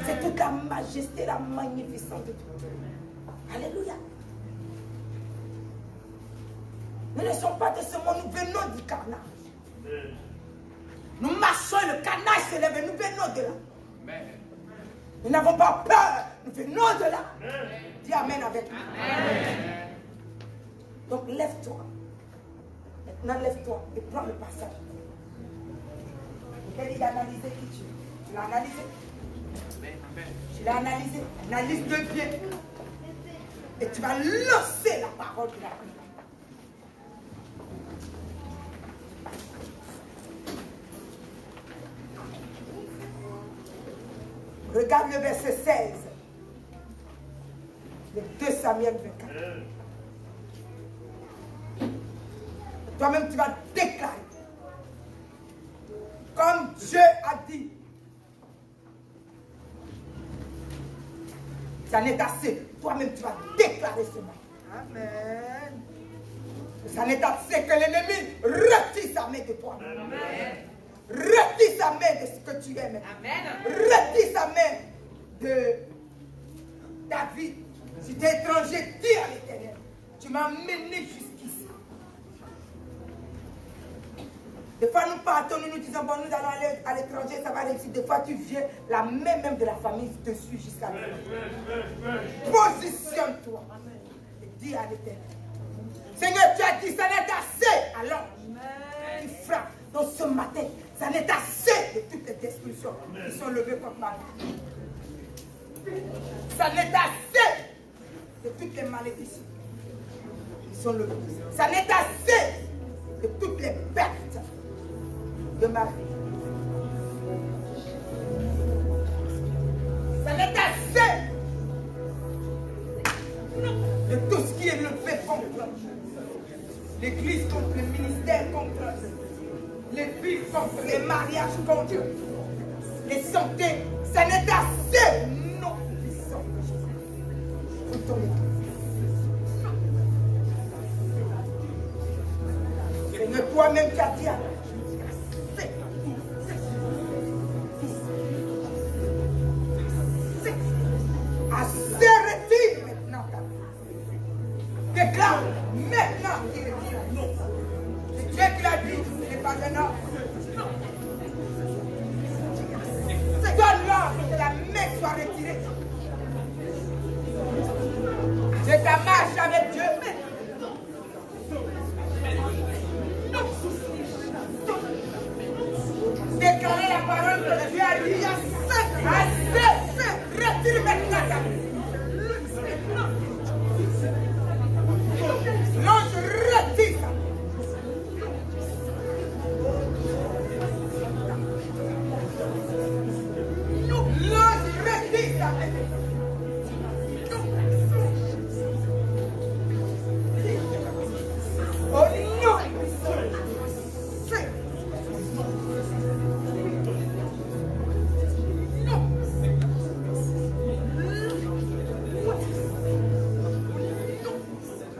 Speaker 2: C'est toute la majesté, la magnificence de Dieu. Alléluia. Nous ne sommes pas de ce monde, nous venons du carnage. Nous marchons et le carnage se lève et nous venons de là. Nous n'avons pas peur, nous venons de là. Dis Amen avec nous. Donc lève-toi. Maintenant lève-toi et prends le passage. Il a analysé qui tu es. Tu l'as analysé. Tu l'as analysé. Analyse de bien. Et tu vas lancer la parole de la prière. Regarde le verset 16. Le 2 Samuel 24. Toi-même, tu vas déclarer. Comme Dieu a dit. Ça n'est assez. Toi-même, tu vas déclarer ce matin. Amen. Ça n'est assez que l'ennemi retire sa main de toi. Amen. Retire sa main de ce que tu aimes. Amen. Retire sa main de ta vie. Si tu es étranger, dis à l'Éternel. Tu m'as mené jusqu'ici. Des fois, nous partons, nous nous disons, bon, nous allons aller à l'étranger, ça va réussir. Des fois, tu viens, la main même de la famille te suit jusqu'à là. Positionne-toi. Et dis à l'Éternel, Seigneur, tu as dit, ça n'est assez. Alors, tu frappes. Donc ce matin, ça n'est assez de toutes les destructions qui sont levées contre ma vie. Ça n'est assez de toutes les malédictions qui sont levées. Ça n'est assez de toutes les pertes de ma vie. Ça n'est assez de tout ce qui est levé contre l'Église, contre le ministère, contre les filles, contre les mariages, contre les santé. Ça n'est assez. Non, puissant de Jésus. Pour ton état. Seigneur, toi-même tu as dit à assez retire maintenant ta vie. Déclare maintenant qu'il retire. C'est Dieu qui l'a dit, ce n'est pas un homme. C'est toi l'homme que la main soit retirée. C'est ta marche avec Dieu. Déclarer la parole que Dieu a dit. Assez, retire maintenant ta vie. L'ange retire ça. L'ange retire ça. Oh non.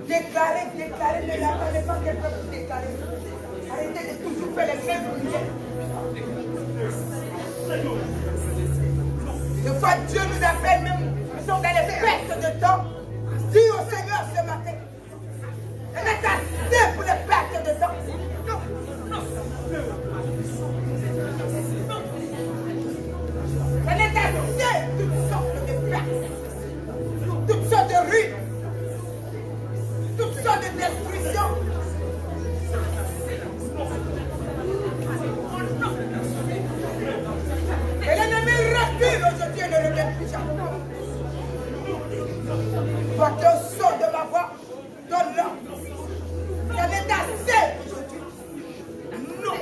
Speaker 2: Déclarez, ne l'attendez pas qu'elle peut vous déclarer. Arrêtez de toujours faire les mêmes prières. Des fois, Dieu nous appelle même, nous sommes dans les pertes de temps. Dis au Seigneur ce matin, on est assez pour les pertes de temps. On est assez toutes sortes de pertes, toutes sortes de ruines, toutes sortes de destructions. Et l'ennemi recule aujourd'hui et ne revient plus jamais. Toi qui es au son de ma voix, donne-le. Ça n'est assez aujourd'hui. Non.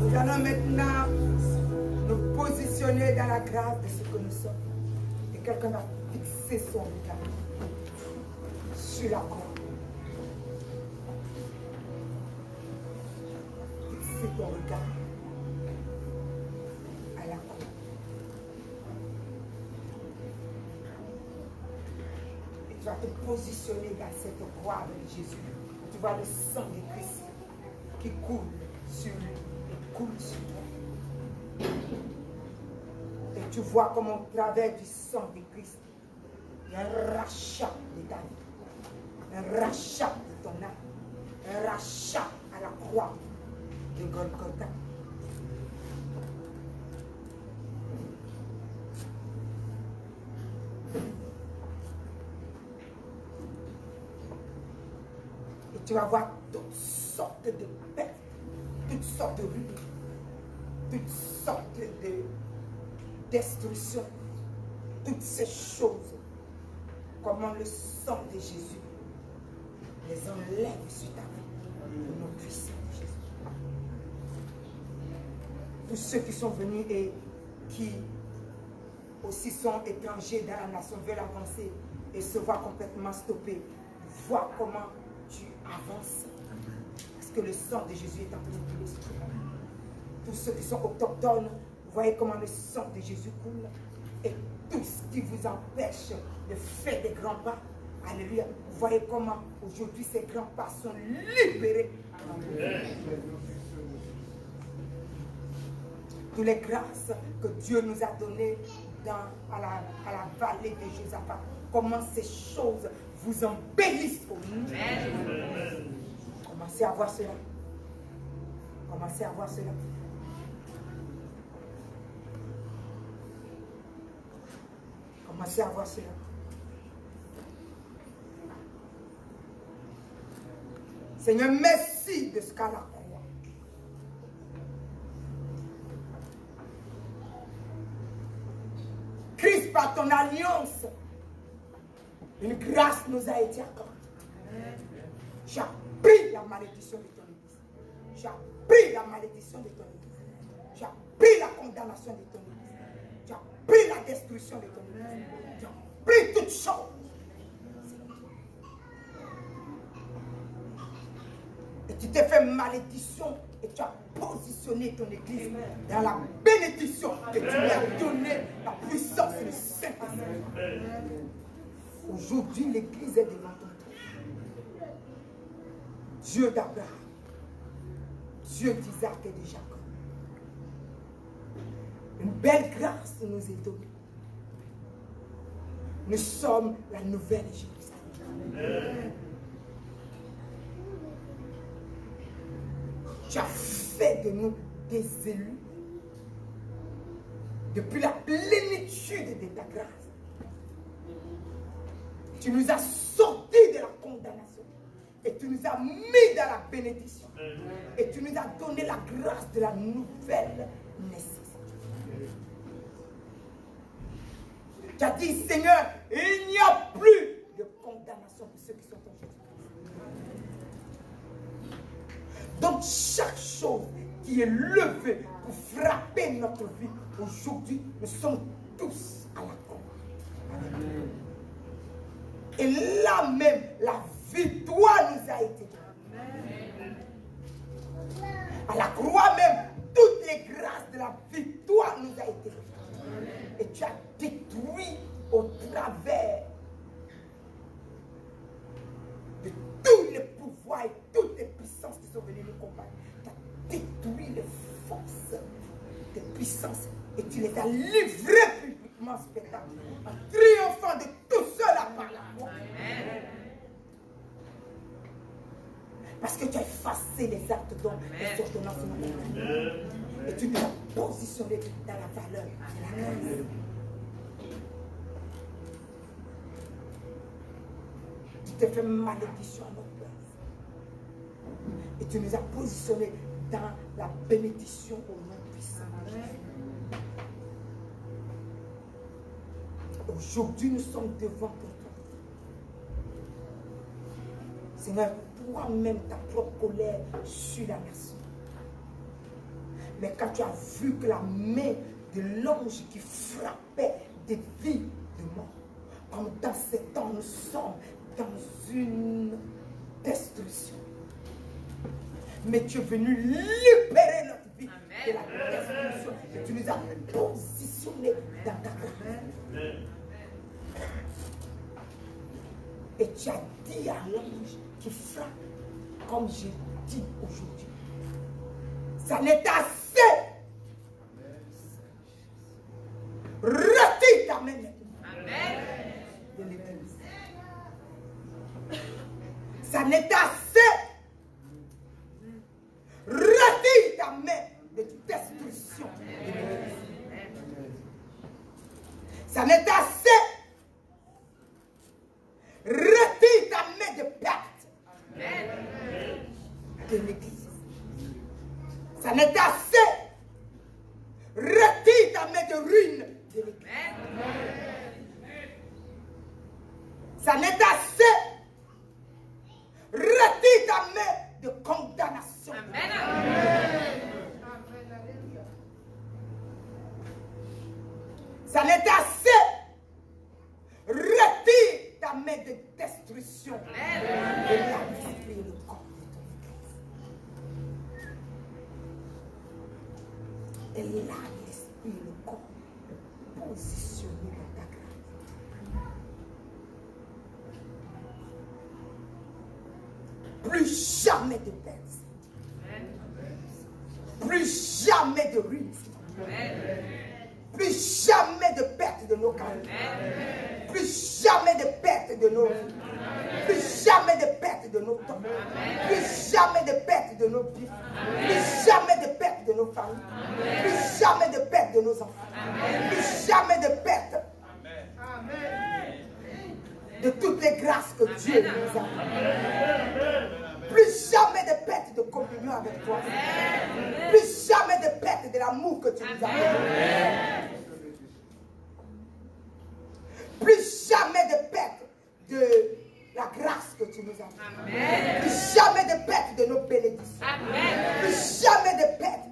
Speaker 2: Nous allons maintenant nous positionner dans la grâce de ce que nous sommes. Et quelqu'un va fixer son regard sur la croix. Fixer ton regard à la croix. Et tu vas te positionner dans cette croix de Jésus. Tu vois le sang de Christ qui coule sur lui. Coule sur toi. Et tu vois comme au travers du sang de Christ, il y a un rachat de ta vie, un rachat de ton âme, un rachat à la croix de Golgotha. Et tu vas voir toutes sortes de pertes, toutes sortes de ruines, toutes sortes de destructions, toutes ces choses, comment le sang de Jésus les enlève sur ta vie. Au nom puissant de Jésus. Tous ceux qui sont venus et qui aussi sont étrangers dans la nation veulent avancer et se voient complètement stoppés. Vois comment tu avances. Parce que le sang de Jésus est en train de couler sur toi. Tous ceux qui sont autochtones, vous voyez comment le sang de Jésus coule. Et tout ce qui vous empêche de faire des grands pas, alléluia, vous voyez comment aujourd'hui ces grands pas sont libérés. Toutes les grâces que Dieu nous a données à la vallée de Josaphat, comment ces choses vous embellissent au nom. Commencez à voir cela. Commencez à voir cela. Commencez à voir cela. Seigneur, merci de ce qu'à la croix. Christ, par ton alliance, une grâce nous a été accordée. J'ai pris la malédiction de ton église. J'ai pris la malédiction de ton église. J'ai pris la condamnation de ton église. J'ai pris la destruction de ton église. J'ai pris toutes choses. Et tu t'es fait malédiction et tu as positionné ton église dans la bénédiction que tu lui as donné, la puissance et le Saint-Esprit. Aujourd'hui, l'église est devant ton trône. Dieu d'Abraham, Dieu d'Isaac et de Jacob. Une belle grâce nous est donnée. Nous sommes la nouvelle Jérusalem. Tu as fait de nous des élus depuis la plénitude de ta grâce. Tu nous as sortis de la condamnation et tu nous as mis dans la bénédiction et tu nous as donné la grâce de la nouvelle naissance. Tu as dit, Seigneur, il n'y a plus de condamnation pour ceux qui sont en Jésus. Donc chaque chose qui est levée pour frapper notre vie, aujourd'hui, nous sommes tous à la croix. Et là même, la victoire nous a été donnée. À la croix même, toutes les grâces de la victoire nous a été données. Et tu as détruit au travers de tous les pouvoirs et toutes les puissances qui sont venues nous combattre. Tu as détruit les forces des puissances et tu les as livrées publiquement en spectacle, en triomphant de tout cela par la croix. Parce que tu as effacé les actes d'homme, les ordonnances de notre et tu nous as positionnés dans la valeur de la grâce. Tu t'es fait malédiction à notre place. Et tu nous as positionnés dans la bénédiction au nom puissant. Aujourd'hui, nous sommes devant toi. Seigneur, toi-même, ta propre colère sur la nation. Mais quand tu as vu que la main de l'ange qui frappait des vies de mort, comme dans ces temps, nous sommes dans une destruction. Mais tu es venu libérer notre vie de la destruction. Et tu nous as positionnés dans ta grâce. Et tu as dit à l'ange qui frappe, comme j'ai dit aujourd'hui, ça n'est assez. Retire ta main de l'église. Ça n'est assez. Retire ta main de destruction de l'église. Ça n'est assez. Retire ta main de perte de l'église. Ça n'est assez. Retire ta main de ruine de l'église. Ça n'est assez. Ça n'est assez. Retire ta main de destruction. Et l'âme, l'esprit et le corps de ton Église. Et l'âme, l'esprit et le corps positionnés dans ta grâce. Plus jamais de baisse. Plus jamais de ruine. Plus jamais de perte de nos carrières. Plus jamais de perte de nos vies. Plus jamais de perte de nos temps. Plus jamais de perte de nos vies. Plus jamais de perte de nos familles. Plus jamais de perte de nos enfants. Plus jamais de perte de toutes les grâces que Dieu nous a. Plus jamais de perte de communion avec toi. Plus jamais de perte de l'amour que tu nous as donné. Plus jamais de perte de la grâce que tu nous as donnée. Plus jamais de perte de nos bénédictions. Plus jamais de perte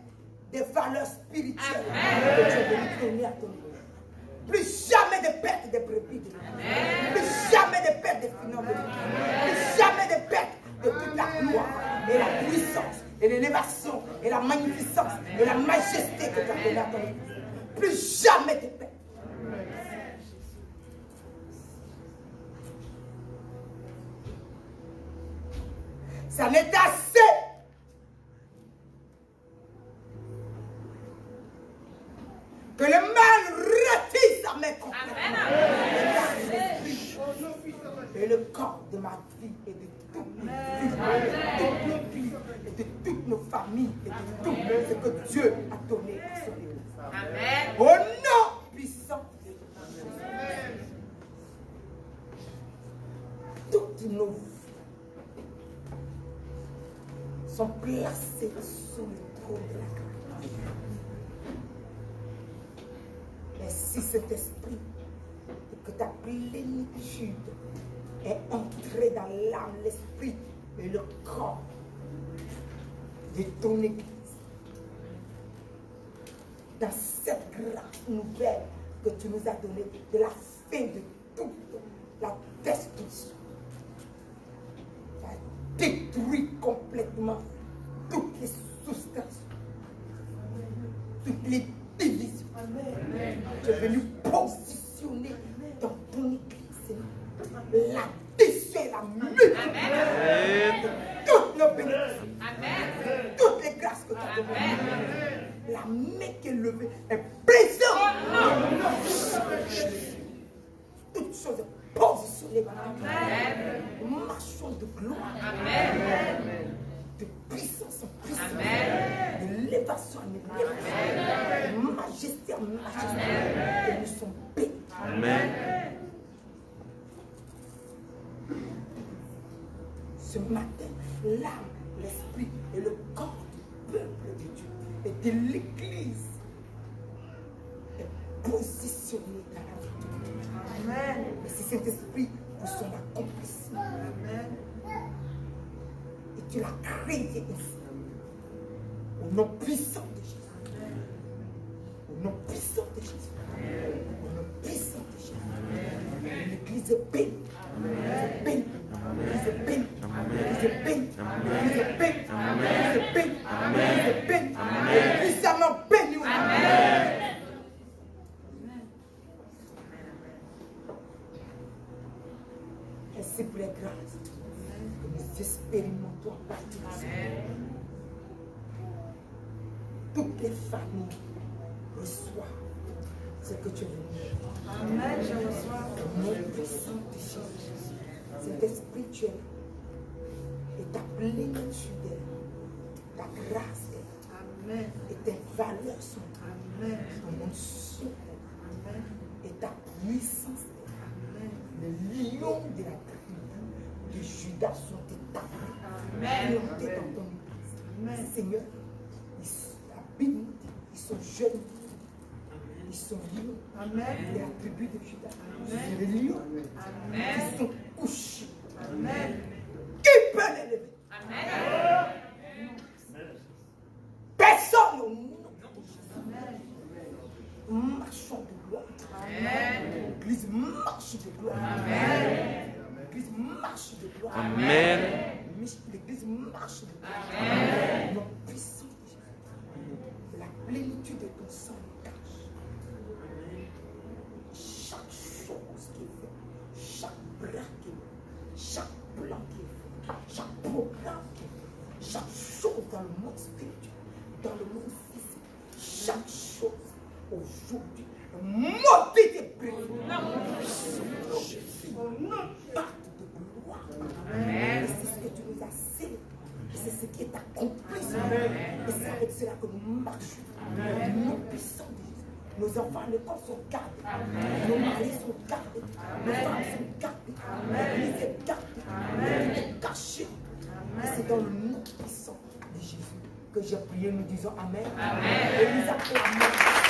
Speaker 2: des valeurs spirituelles que tu es venu donner à ton Église. Plus jamais de perte des brebis de l'Église. Plus jamais de perte des finances de l'Église. Plus jamais de perte de toute la gloire et la puissance et l'élévation et la magnificence et la majesté que tu as donnée à ton Église. Plus jamais de perte. Ça n'est assez. Que le mal retire sa main complètement. Et le corps de ma vie et de toutes nos vies et de toutes nos familles et de tout ce que Dieu a donné à son Église. Amen. Au nom puissant de Jésus. Toutes nos vies sont placées sous le trône de la grâce. Merci Saint-Esprit que ta plénitude est entrée dans l'âme, l'esprit et le corps de ton Église. Dans cette grâce nouvelle que tu nous as donnée de la fin de toute la destruction. Tu as détruit complètement toutes les soustractions, toutes les divisions. Tu es venu positionner dans ton Église la décision et la multiplication de toutes nos bénédictions, toutes les grâces que tu as données. La main qui est levée est présente. Toutes choses positionnées dans la main. Marchons de gloire, de puissance en puissance, de l'élévation en élévation, de majesté en majesté. Et nous sommes bénis. Amen. Ce matin, l'âme, l'esprit et le corps du peuple de Dieu et de l'Église est positionné dans la vie. Amen. Et c'est cet esprit pour son accomplissement. Amen. Et tu l'as créé ici. Au nom puissant de Jésus. Au nom puissant de Jésus. Au nom puissant de Jésus. L'Église est bénie. L'Église est bénie. L'Église est bénie. L'Église est bénie. L'Église est bénie. L'Église est bénie. L'Église est bénie. L'Église est puissamment bénie. Amen. Merci pour les grâces que nous expérimentons à partir de ce moment. Toutes les familles reçoivent ce que tu veux. Amen, je reçois. Au nom puissant de Jésus. Cet esprit tu es là. Et ta plénitude est là. Ta grâce est là. Amen. Et tes valeurs sont là. Amen. Ton onction est là. Amen. Et ta puissance est là. Amen. Les lions de la tribu de Judas sont établis. Amen. Plantés dans ton église. Amen. Seigneur, la Bible nous dit, ils sont jeunes. Ils sont lions. Amen. De la tribu de Judas. Amen. Les lions. Amen. Qui sont couchés. Amen. Qui peut les lever? Amen. Personne au nom de Jésus. marchons de gloire. L'église marche de gloire. L'église marche de gloire.
Speaker 5: Amen.
Speaker 2: L'église marche de gloire. Notre puissance, la plénitude de ton sang nous cache. Chaque chose qui est faite, chaque bras qui est fait, chaque plan qui est fait, chaque programme qui est fait, chaque chose dans le monde spirituel, dans le monde physique, chaque chose aujourd'hui, maudit et béni. On impacte de gloire. Et c'est ce que tu nous as scellé. Et c'est ce qui est accompli. Et c'est avec cela que nous marchons. Nos puissants de Jésus. Nos enfants à l'école sont gardés. Nos maris sont gardés. Nos femmes sont gardées. L'église est gardée. Elle est cachée. Et c'est dans le nom puissant de Jésus que j'ai prié. Nous disons Amen. Et nous acclamons.